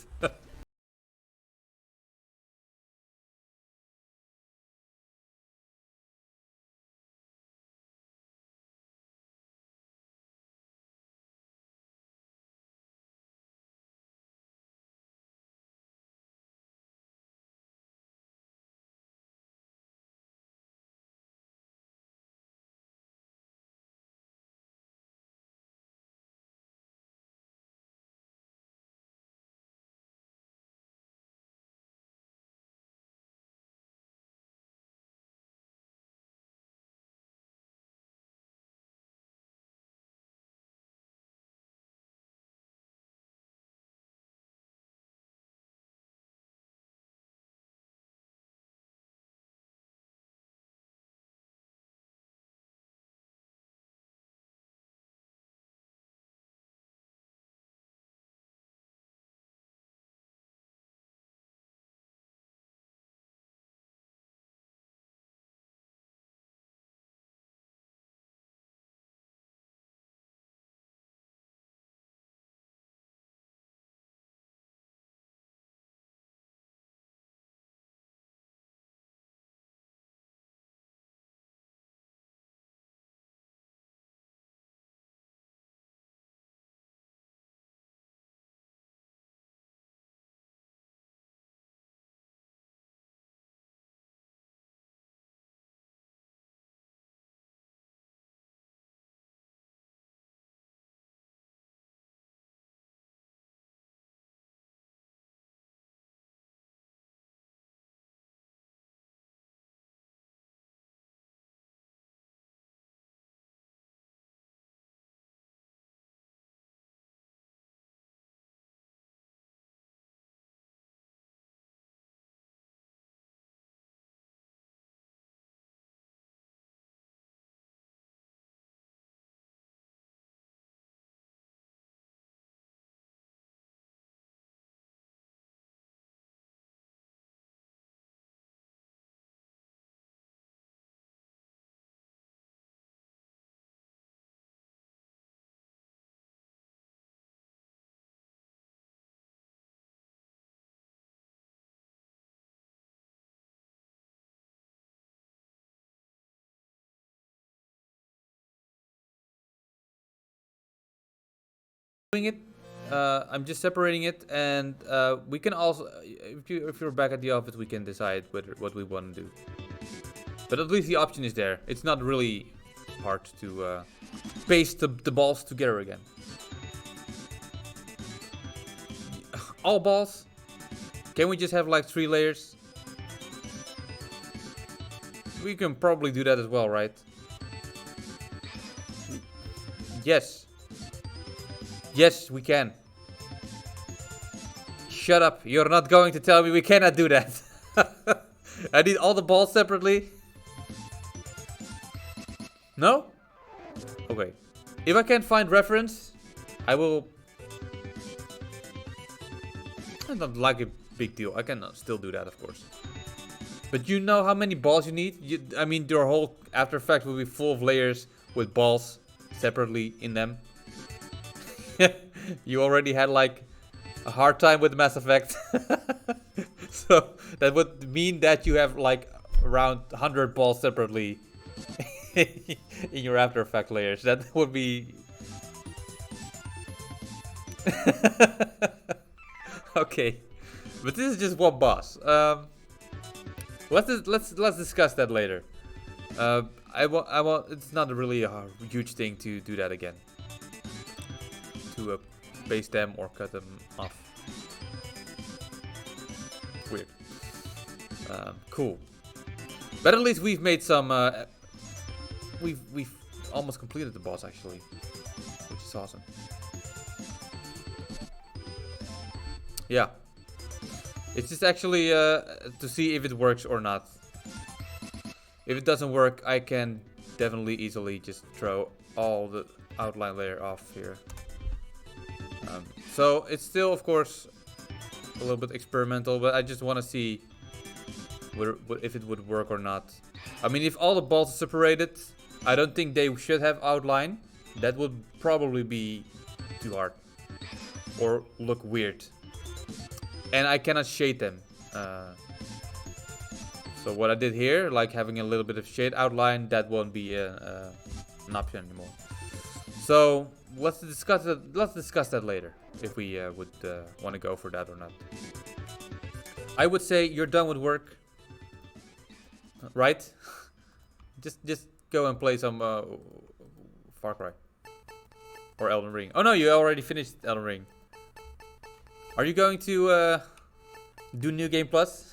Doing it. I'm just separating it, and we can also, if you're back at the office, we can decide what we want to do. But at least the option is there. It's not really hard to paste the balls together again. All balls? Can we just have like 3 layers? We can probably do that as well, right? Yes. Yes, we can. Shut up. You're not going to tell me we cannot do that. I need all the balls separately. No? Okay. If I can't find reference, I will... It's not like a big deal. I can still do that, of course. But you know how many balls you need? I mean, your whole After Effects will be full of layers with balls separately in them. You already had like a hard time with Mass Effect. So that would mean that you have like around 100 balls separately in your After Effects layers. That would be... Okay. But this is just one boss. Let's discuss that later. I want. It's not really a huge thing to do that again. To base them or cut them off. Weird. Cool. But at least we've made some. We've almost completed the boss actually, which is awesome. Yeah. It's just actually to see if it works or not. If it doesn't work, I can definitely easily just throw all the outline layer off here. So it's still, of course, a little bit experimental, but I just want to see if it would work or not. I mean, if all the balls are separated, I don't think they should have outline. That would probably be too hard or look weird. And I cannot shade them. So what I did here, like having a little bit of shade outline, that won't be an option anymore. So let's discuss that later, if we would want to go for that or not. I would say you're done with work, right? just go and play some Far Cry or Elden Ring. Oh no, you already finished Elden Ring. Are you going to do New Game Plus?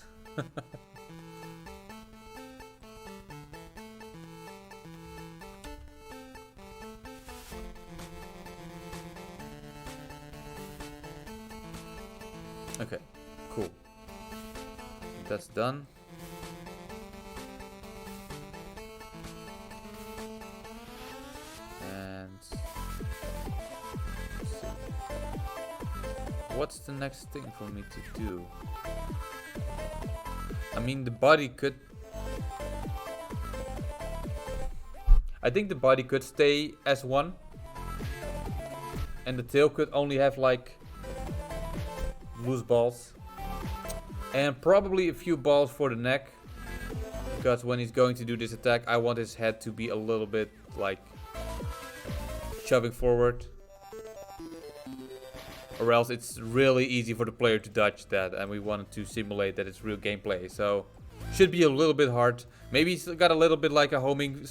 Okay, cool. That's done. And what's the next thing for me to do? I mean, the body could... I think the body could stay as one. And the tail could only have like loose balls. And probably a few balls for the neck. Because when he's going to do this attack, I want his head to be a little bit like shoving forward. Or else it's really easy for the player to dodge that, and we wanted to simulate that it's real gameplay. So should be a little bit hard. Maybe it's got a little bit like a homing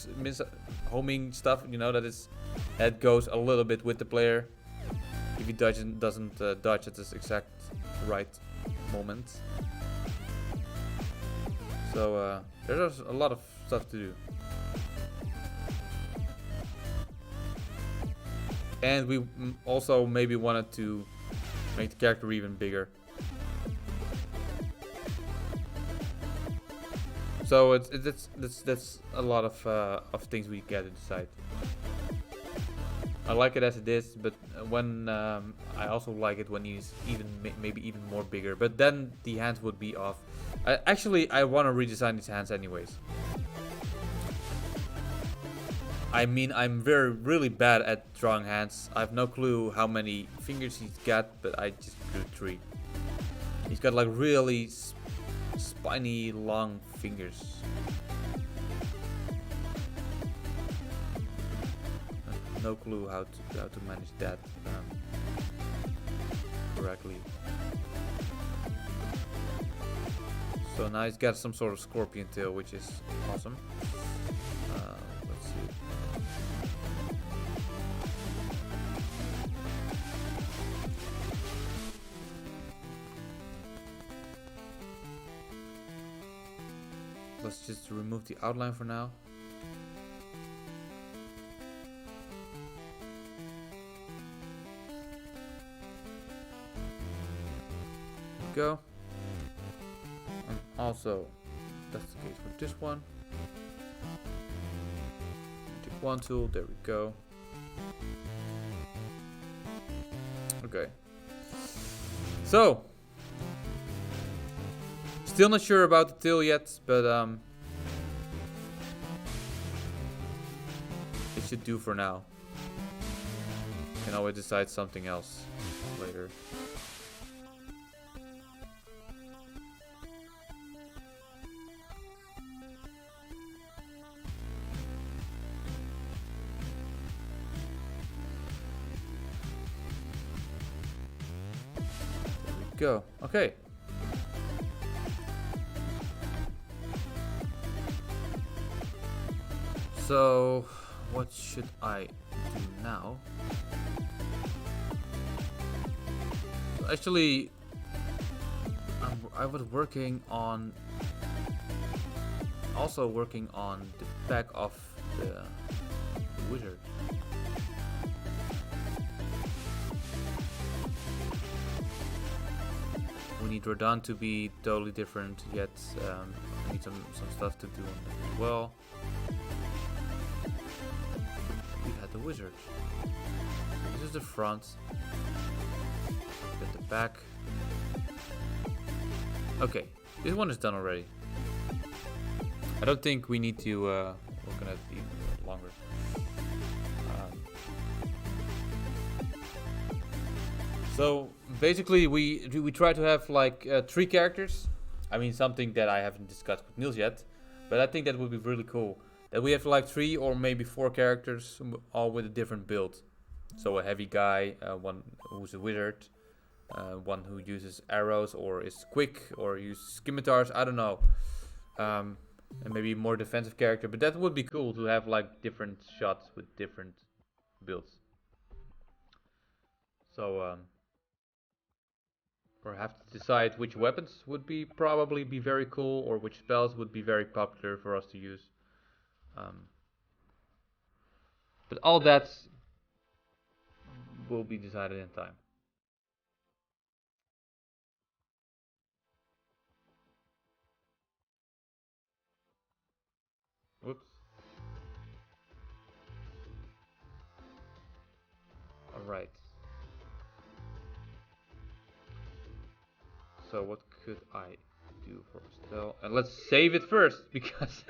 stuff, you know, that is that goes a little bit with the player if he doesn't dodge at this exact right moment. So there's a lot of stuff to do. And we also maybe wanted to make the character even bigger. So that's a lot of things we get to decide. I like it as it is, but when I also like it when he's maybe even more bigger. But then the hands would be off. Actually, I want to redesign these hands anyways. I mean, I'm really bad at drawing hands. I have no clue how many fingers he's got, but I just drew 3. He's got like really spiny, long fingers. No clue how to manage that correctly. So now he's got some sort of scorpion tail, which is awesome. Let's see. Let's just remove the outline for now. go. And also, that's the case with this one. Take one tool, there we go. Okay. So, still not sure about the tail yet, but it should do for now. Can always decide something else later. There we go. Okay. So, what should I do now? Actually, I was working on, also working on the back of the wizard. We need Rodan to be totally different, yet I need some stuff to do on that as well. We had the wizard. So this is the front. Get the back. Okay, this one is done already. I don't think we need to work on it even longer. So basically, we try to have like 3 characters. I mean, something that I haven't discussed with Niels yet, but I think that would be really cool. That we have like 3 or maybe 4 characters, all with a different build. So a heavy guy, one who's a wizard, one who uses arrows or is quick or uses scimitars. I don't know. And maybe more defensive character, but that would be cool to have like different shots with different builds. So or have to decide which weapons would be probably be very cool, or which spells would be very popular for us to use. But all that will be decided in time. Whoops. Alright. So what could I do for Estelle? And let's save it first, because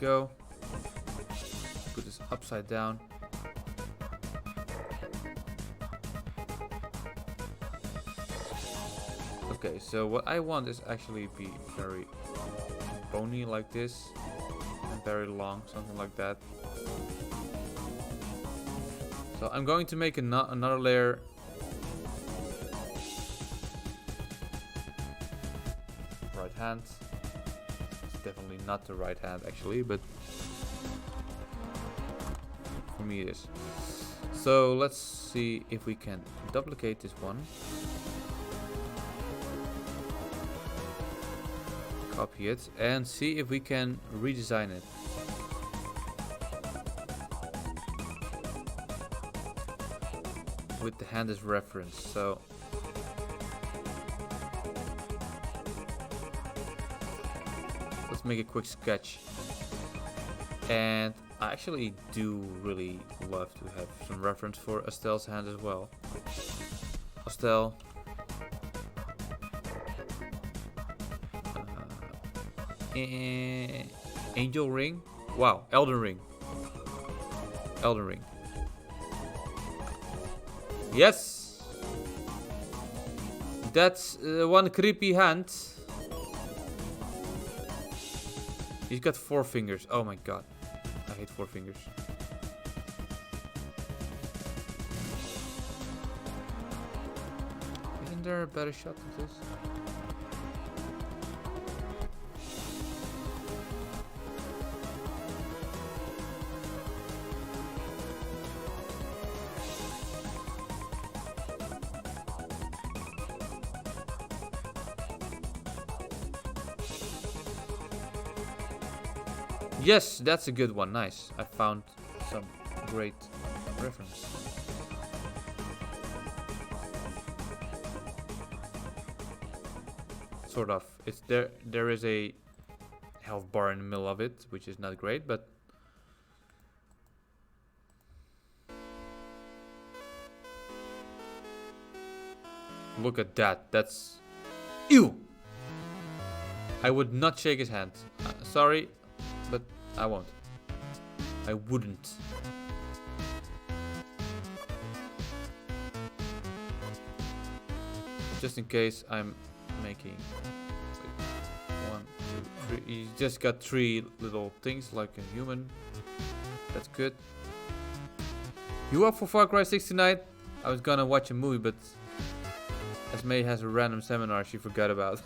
go. Put this upside down. Okay, so what I want is actually be very bony like this. And very long, something like that. So I'm going to make another layer. Right hand. It's definitely not the right hand actually, but for me it is. So let's see if we can duplicate this one. Copy it and see if we can redesign it. With the hand as reference. So let's make a quick sketch. And I actually do really love to have some reference for Estelle's hand as well. Estelle. Angel ring. Wow, Elden ring. Elden ring. Yes. That's one creepy hand. He's got 4 fingers. Oh my god. I hate 4 fingers. Isn't there a better shot of this? Yes, that's a good one. Nice. I found some great reference. Sort of. It's there. There is a health bar in the middle of it, which is not great, but look at that. That's ew. I would not shake his hand. Sorry. But I won't. I wouldn't. Just in case I'm making like 1, 2, 3. He's just got 3 little things like a human. That's good. You up for Far Cry 6 tonight? I was gonna watch a movie, but Esme has a random seminar she forgot about.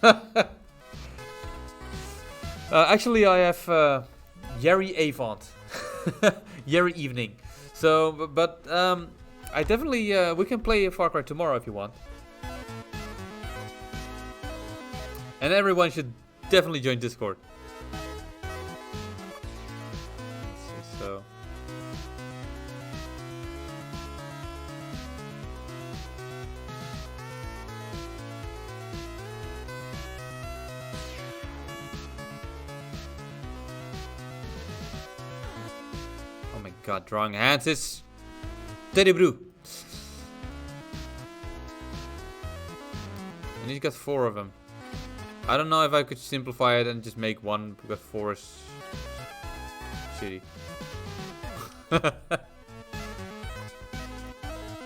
Actually, I have Yeri Avant. Yeri evening. So, but I definitely we can play Far Cry tomorrow if you want. And everyone should definitely join Discord. Let's see, so. God, drawing hands is terrible. And he's got 4 of them. I don't know if I could simplify it and just make 1 because 4 is shitty.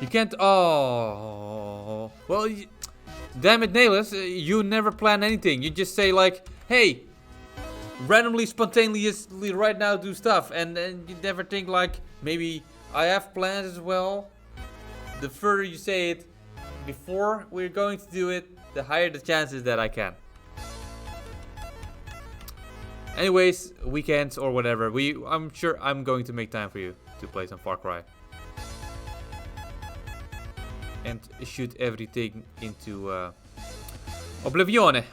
You can't. Oh, well, damn it, Nailus, you never plan anything. You just say like, hey. Randomly, spontaneously right now do stuff, and then you never think like, maybe I have plans as well. The further you say it before we're going to do it, the higher the chances that I can. Anyways, weekends or whatever, I'm sure I'm going to make time for you to play some Far Cry. And shoot everything into Oblivion.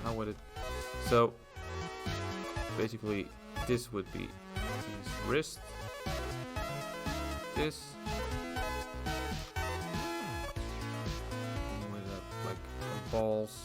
How would it? So basically, this would be his wrist. This. With like balls.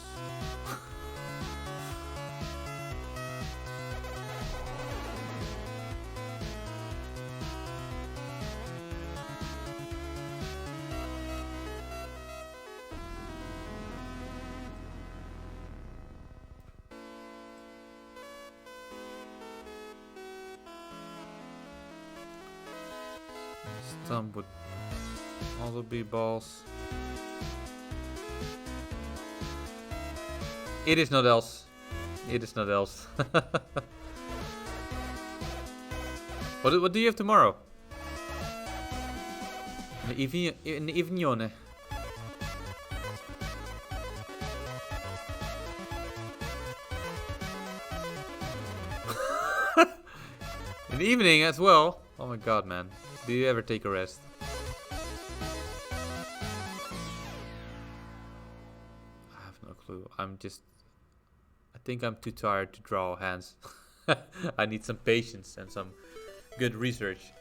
Some would also be balls. It is not else. It is not else. What do you have tomorrow? In the evening. In the evening as well. Oh my god, man. Do you ever take a rest? I have no clue. I think I'm too tired to draw hands. I need some patience and some good research.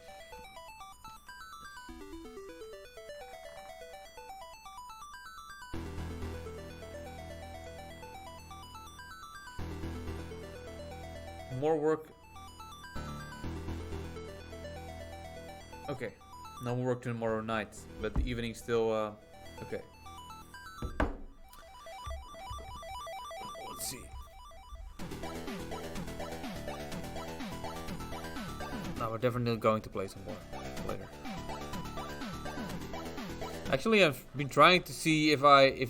More work. Okay. No more work tomorrow night, but the evening still, okay. Let's see. No, we're definitely going to play some more later. Actually, I've been trying to see if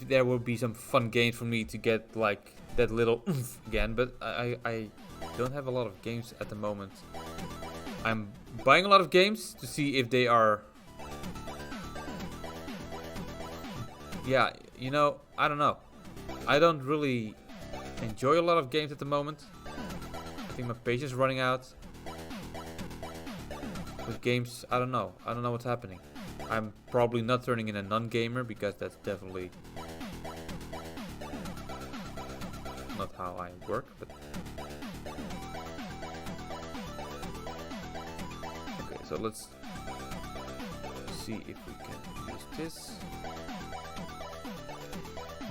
there will be some fun games for me to get like that little oomph again, but I don't have a lot of games at the moment. I'm buying a lot of games to see if they are... Yeah, you know, I don't know. I don't really enjoy a lot of games at the moment. I think my patience is running out. With games, I don't know. I don't know what's happening. I'm probably not turning in a non-gamer because that's definitely not how I work, but... Okay, so let's see if we can use this.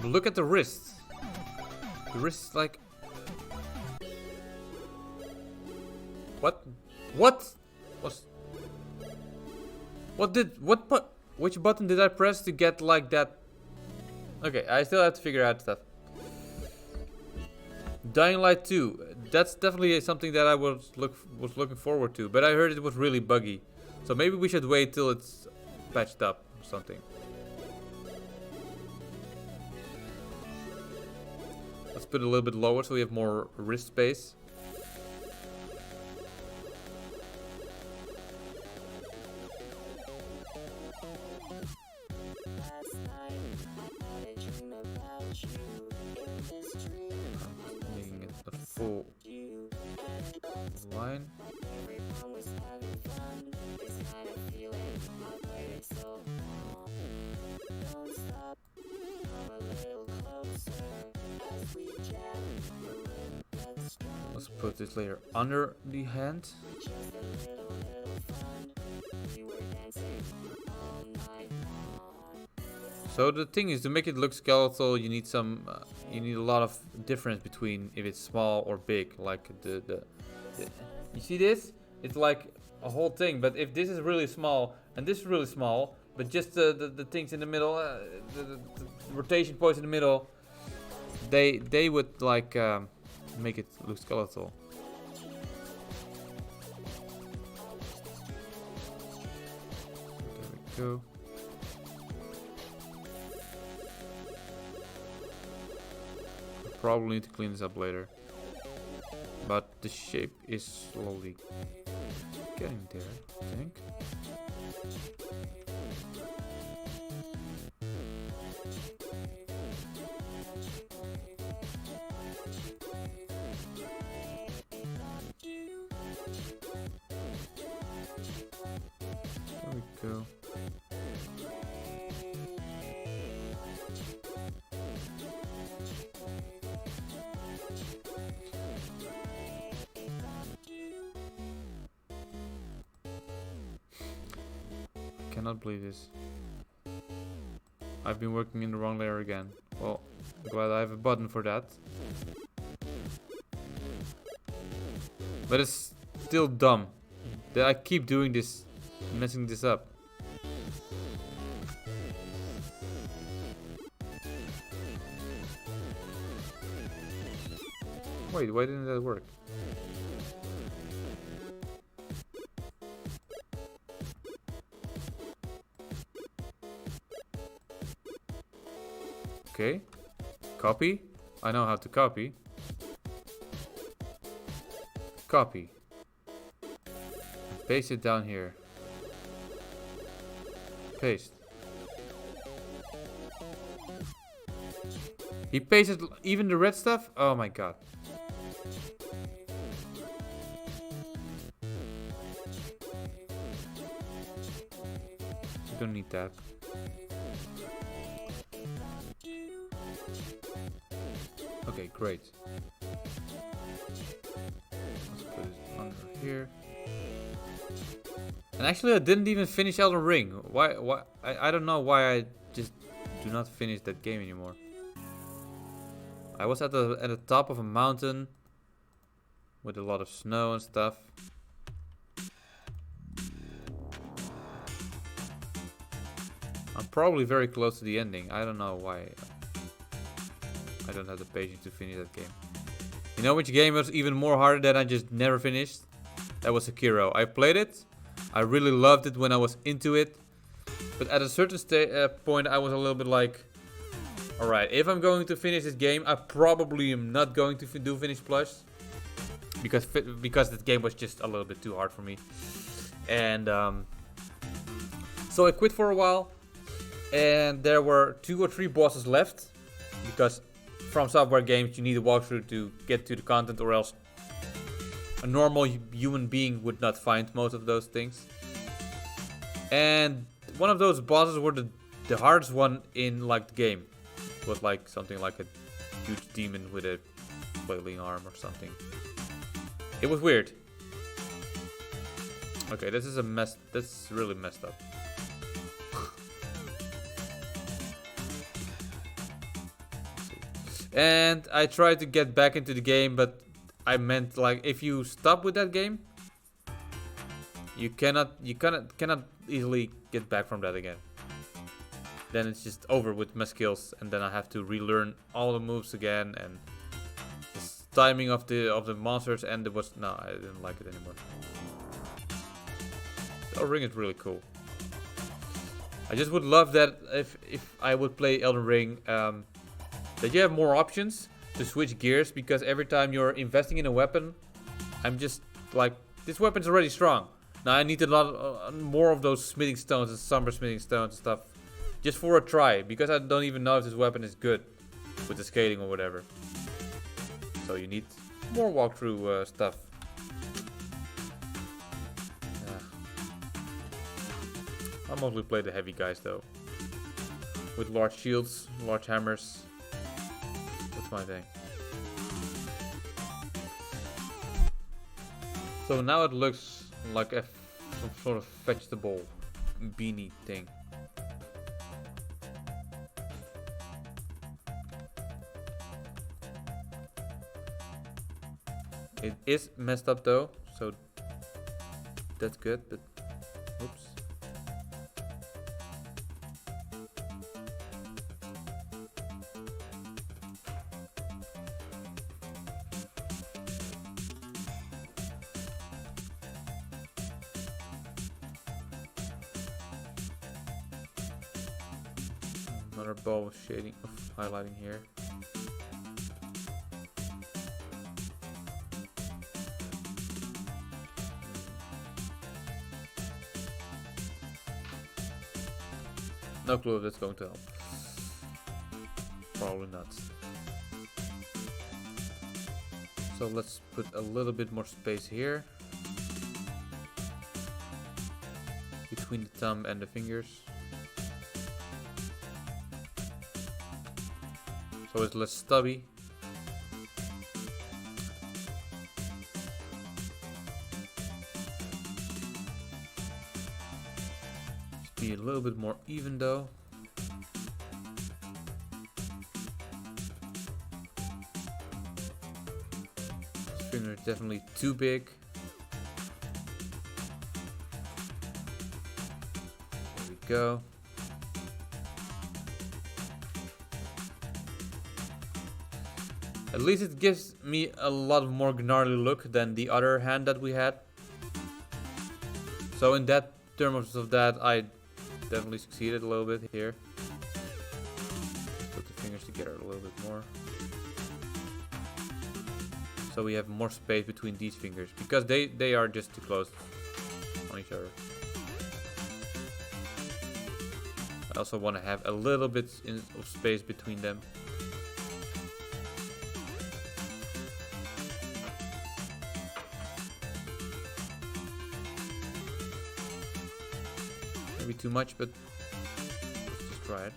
But look at the wrist. The wrist is like... What? What? Which button did I press to get like that? Okay, I still have to figure out stuff. Dying Light 2. That's definitely something that I was looking forward to, but I heard it was really buggy. So maybe we should wait till it's patched up or something. Let's put it a little bit lower so we have more wrist space. Making it a full line. Let's put this layer under the hand. So the thing is, to make it look skeletal, you need some, you need a lot of difference between if it's small or big. Like the you see this? It's like a whole thing. But if this is really small and this is really small, but just the things in the middle, the rotation points in the middle, they would like make it look skeletal. There we go. Probably need to clean this up later, but the shape is slowly getting there, I think. There we go. Cannot believe this. I've been working in the wrong layer again. Well, I'm glad I have a button for that. But it's still dumb that I keep doing this, messing this up. Wait, why didn't that work? Okay. Copy. I know how to copy. Copy. Paste it down here. Paste. He pasted even the red stuff? Oh my god. You don't need that. Okay, great. Let's put it under here. And actually I didn't even finish Elden Ring. Why I don't know why I just do not finish that game anymore. I was at the top of a mountain with a lot of snow and stuff. I'm probably very close to the ending. I don't know why I don't have the patience to finish that game. You know which game was even more harder that I just never finished? That was Sekiro. I played it. I really loved it when I was into it. But at a certain point I was a little bit like, alright, if I'm going to finish this game, I probably am not going to do Finish Plus. Because that game was just a little bit too hard for me. And so I quit for a while. And there were 2 or 3 bosses left. Because from software games you need a walkthrough to get to the content, or else a normal human being would not find most of those things. And one of those bosses were the hardest one in like the game. It was like something like a huge demon with a flailing arm or something. It was weird. Okay, this is a mess. This is really messed up. And I tried to get back into the game, but I meant like if you stop with that game, you cannot easily get back from that again. Then it's just over with my skills, and then I have to relearn all the moves again, and the timing of the monsters, and it was no, I didn't like it anymore. The Ring is really cool. I just would love that if I would play Elden Ring, that you have more options to switch gears, because every time you're investing in a weapon, I'm just like, this weapon's already strong. Now I need a lot more of those smithing stones and somber smithing stones and stuff, just for a try, because I don't even know if this weapon is good with the scaling or whatever. So you need more walkthrough stuff. I mostly play the heavy guys though, with large shields, large hammers. That's my thing. So now it looks like some sort of vegetable beanie thing. It is messed up though, so that's good, but oops. Another ball of shading, highlighting here. No clue if that's going to help. Probably not. So let's put a little bit more space here between the thumb and the fingers, so it's less stubby. Just be a little bit more even though. This finger is definitely too big. There we go. At least it gives me a lot more gnarly look than the other hand that we had. So in that terms of that, I definitely succeeded a little bit here. Put the fingers smash together a little bit more. So we have more space between these fingers, because they are just too close on each other. I also want to have a little bit of space between them. Maybe too much, but let's just try it.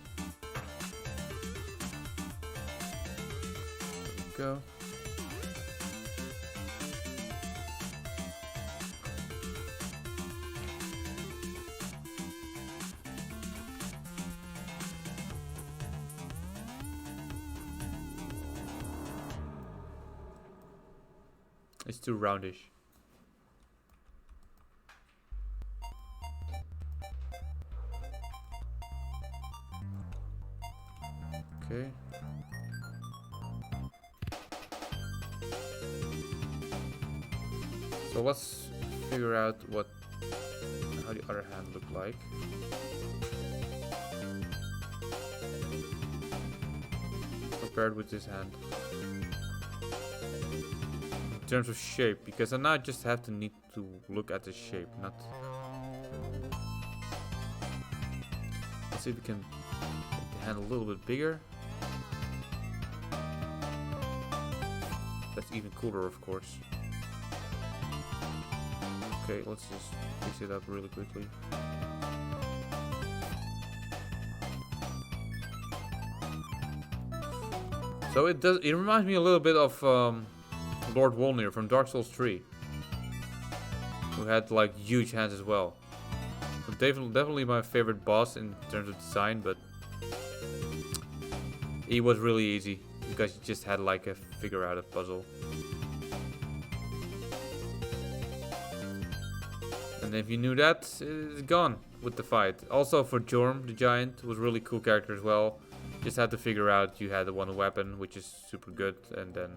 There we go. It's too roundish. Okay. So let's figure out how the other hand look like. Compared with this hand. In terms of shape, because I now just have to need to look at the shape, not. Let's see if we can make the hand a little bit bigger. That's even cooler, of course. Okay, let's just fix it up really quickly. So it reminds me a little bit of Lord Wolnir from Dark Souls 3, who had like huge hands as well. So definitely my favorite boss in terms of design, but he was really easy because you just had like a figure out a puzzle. And if you knew that, it's gone with the fight. Also for Jorm the Giant, was a really cool character as well. Just had to figure out you had the one weapon, which is super good, and then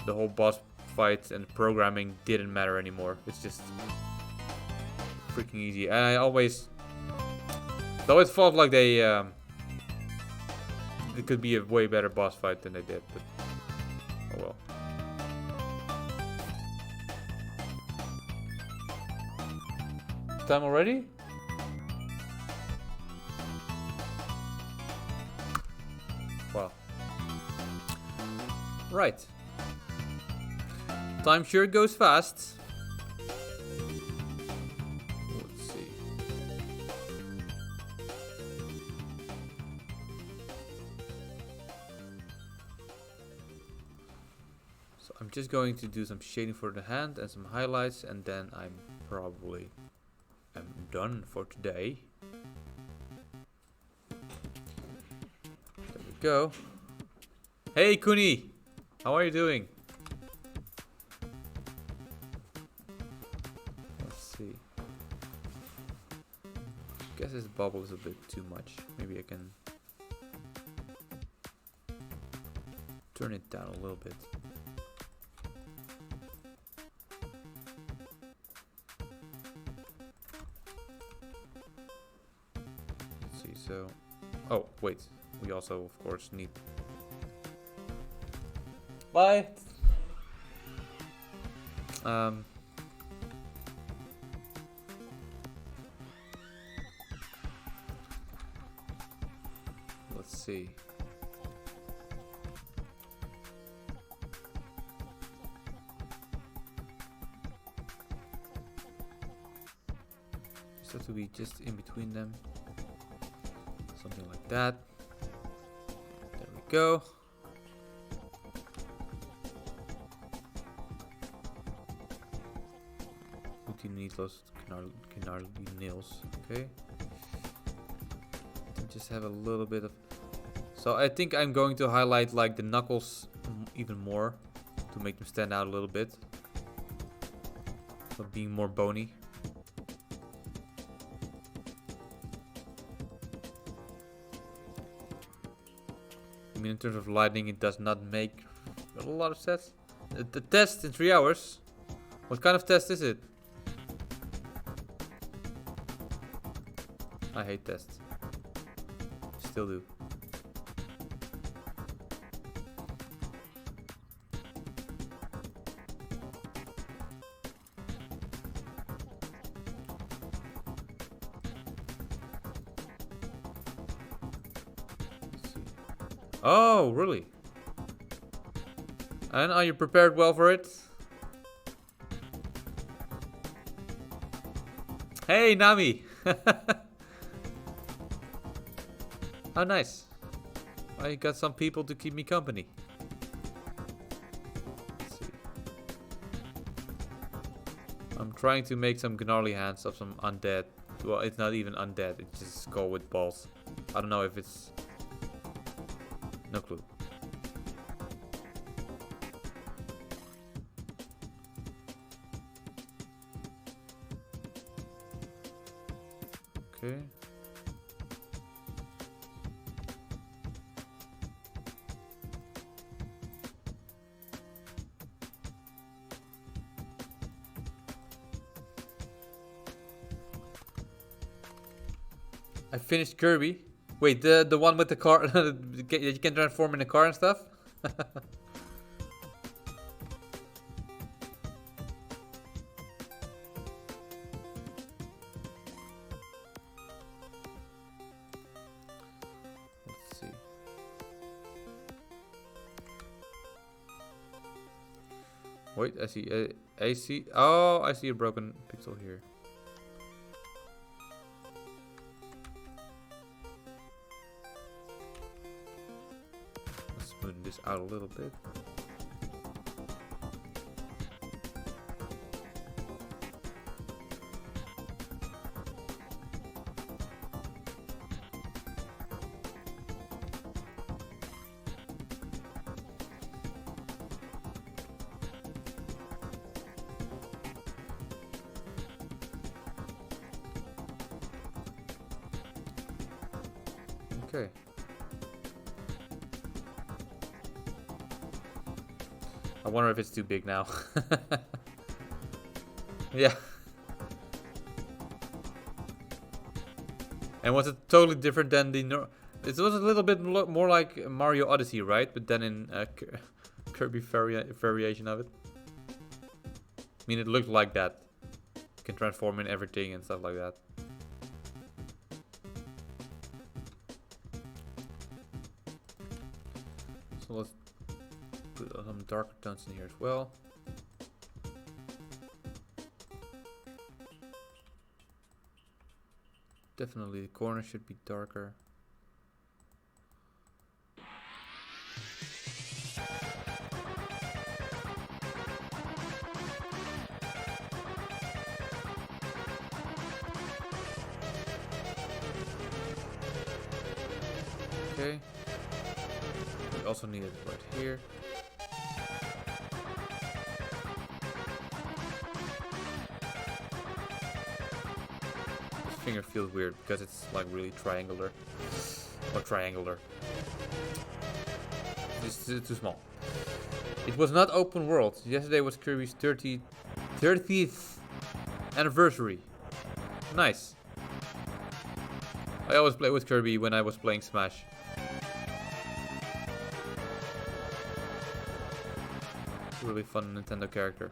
the whole boss fight and programming didn't matter anymore. It's just freaking easy. And I always felt like it could be a way better boss fight than they did, but oh well. Time already? Wow. Right. Time sure goes fast. Let's see. So I'm just going to do some shading for the hand and some highlights, and then I'm probably done for today. There we go. Hey Kuni! How are you doing? Guess this bubble is a bit too much. Maybe I can turn it down a little bit. Let's see, so... Oh, wait. We also, of course, need... Bye! Let's see. Just have to be just in between them. Something like that. There we go. You need those gnarly nails. Okay. Just have a little bit of... So I think I'm going to highlight like the knuckles even more to make them stand out a little bit. So being more bony. I mean, in terms of lighting, it does not make a lot of sense. The test in 3 hours? What kind of test is it? I hate tests. Still do. Oh, really? And are you prepared well for it? Hey, Nami! How nice. I got some people to keep me company. Let's see. I'm trying to make some gnarly hands of some undead. Well, it's not even undead. It's just a skull with balls. I don't know if it's... No clue. Okay. I finished Kirby. Wait, the one with the car that you can transform in a car and stuff? Let's see. Wait, I see. I see. Oh, I see a broken pixel here. Let's smoothen this out a little bit. Okay. I wonder if it's too big now. Yeah. And was it totally different than the... It was a little bit more like Mario Odyssey, right? But then in Kirby variation of it. I mean, it looked like that. You can transform in everything and stuff like that. So let's put some darker tones in here as well. Definitely the corner should be darker. Okay. We also need it right here. This finger feels weird because it's like really triangular. Or triangular. It's too small. It was not open world. Yesterday was Kirby's 30th anniversary. Nice. I always play with Kirby when I was playing Smash. Really fun Nintendo character.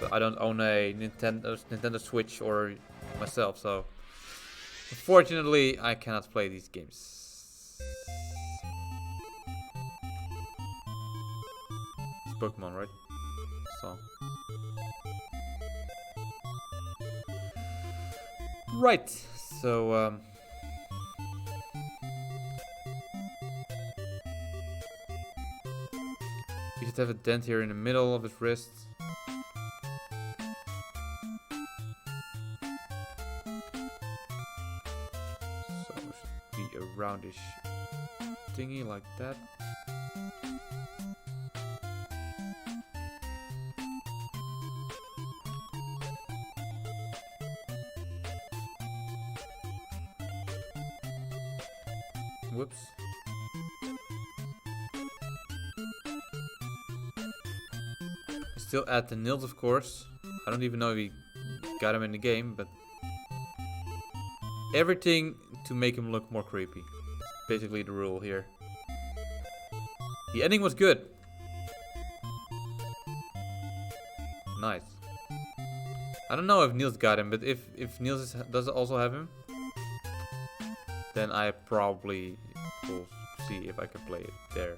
But I don't own a Nintendo Switch or myself, so unfortunately I cannot play these games. It's Pokemon, right? So right. So he should have a dent here in the middle of his wrist. So it should be a roundish thingy like that. Whoops. Still add the nails, of course. I don't even know if we got him in the game, but everything to make him look more creepy. Basically the rule here. The ending was good. Nice. I don't know if Niels got him, but if Niels does also have him, then I probably will see if I can play it there.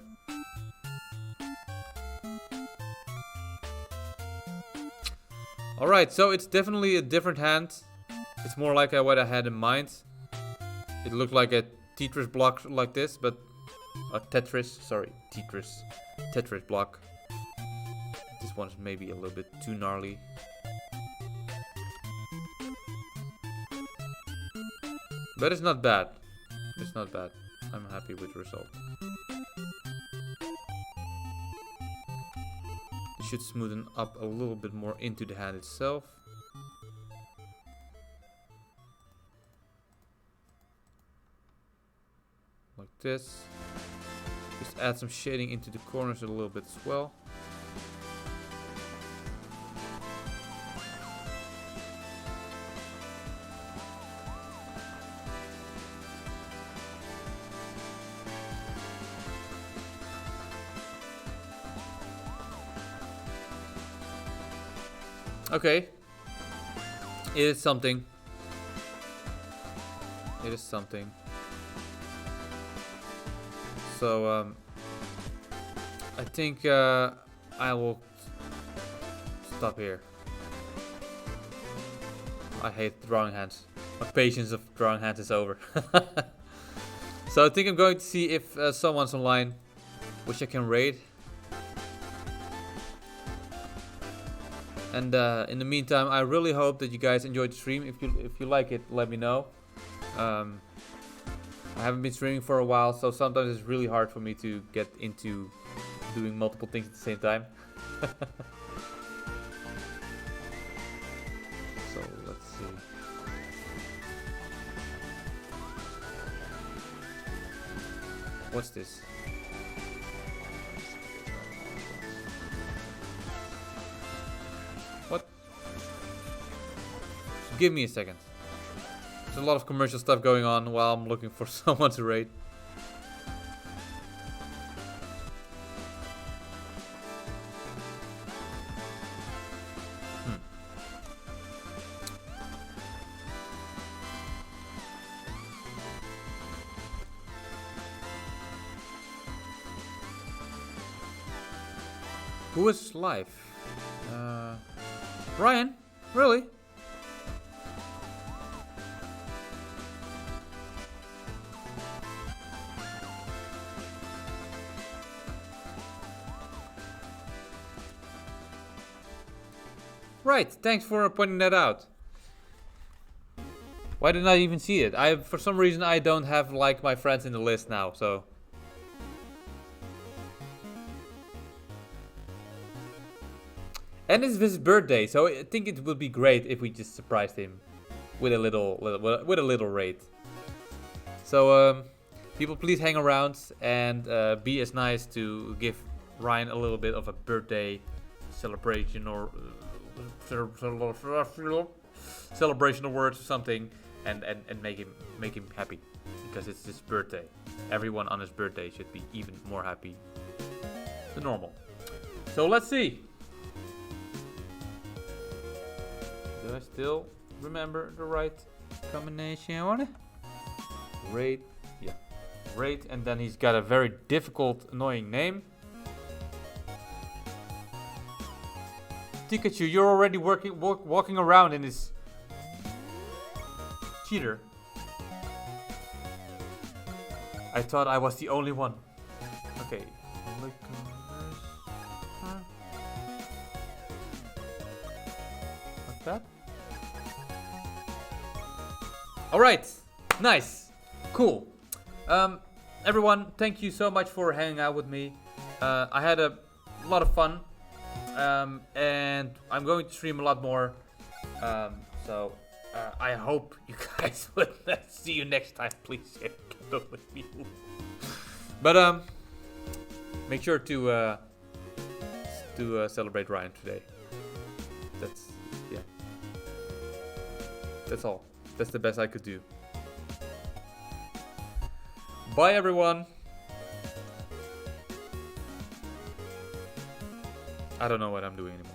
Alright, so it's definitely a different hand. It's more like what I had in mind. It looked like a Tetris block like this, but a Tetris block. This one's maybe a little bit too gnarly. But it's not bad. It's not bad. I'm happy with the result. It should smoothen up a little bit more into the hand itself. Like this. Just add some shading into the corners a little bit as well. Okay. It is something. It is something. So, I think I will stop here. I hate drawing hands. My patience of drawing hands is over. So I think I'm going to see if someone's online, which I can raid. And in the meantime, I really hope that you guys enjoyed the stream. If you like it, let me know. I haven't been streaming for a while, so sometimes it's really hard for me to get into doing multiple things at the same time. So let's see. What's this? What? Give me a second. There's a lot of commercial stuff going on while I'm looking for someone to raid. Who is live? Ryan? Really? Right, thanks for pointing that out. Why didn't I even see it? For some reason I don't have like my friends in the list now, so. And it's his birthday, so I think it would be great if we just surprised him with a little raid. So people, please hang around and be as nice to give Ryan a little bit of a birthday celebration or celebration awards or something, and make him happy, because it's his birthday. Everyone on his birthday should be even more happy than normal. So let's see. Do I still remember the right combination? Raid, yeah, raid, and then he's got a very difficult, annoying name. Pikachu, you're already walking around in this cheater. I thought I was the only one. Okay. Like that. Alright. Nice. Cool. Everyone, thank you so much for hanging out with me. I had a lot of fun. And I'm going to stream a lot more. So I hope you guys will see you next time. Please share Kindle with me. But make sure to celebrate Ryan today. That's all. That's the best I could do. Bye, everyone. I don't know what I'm doing anymore.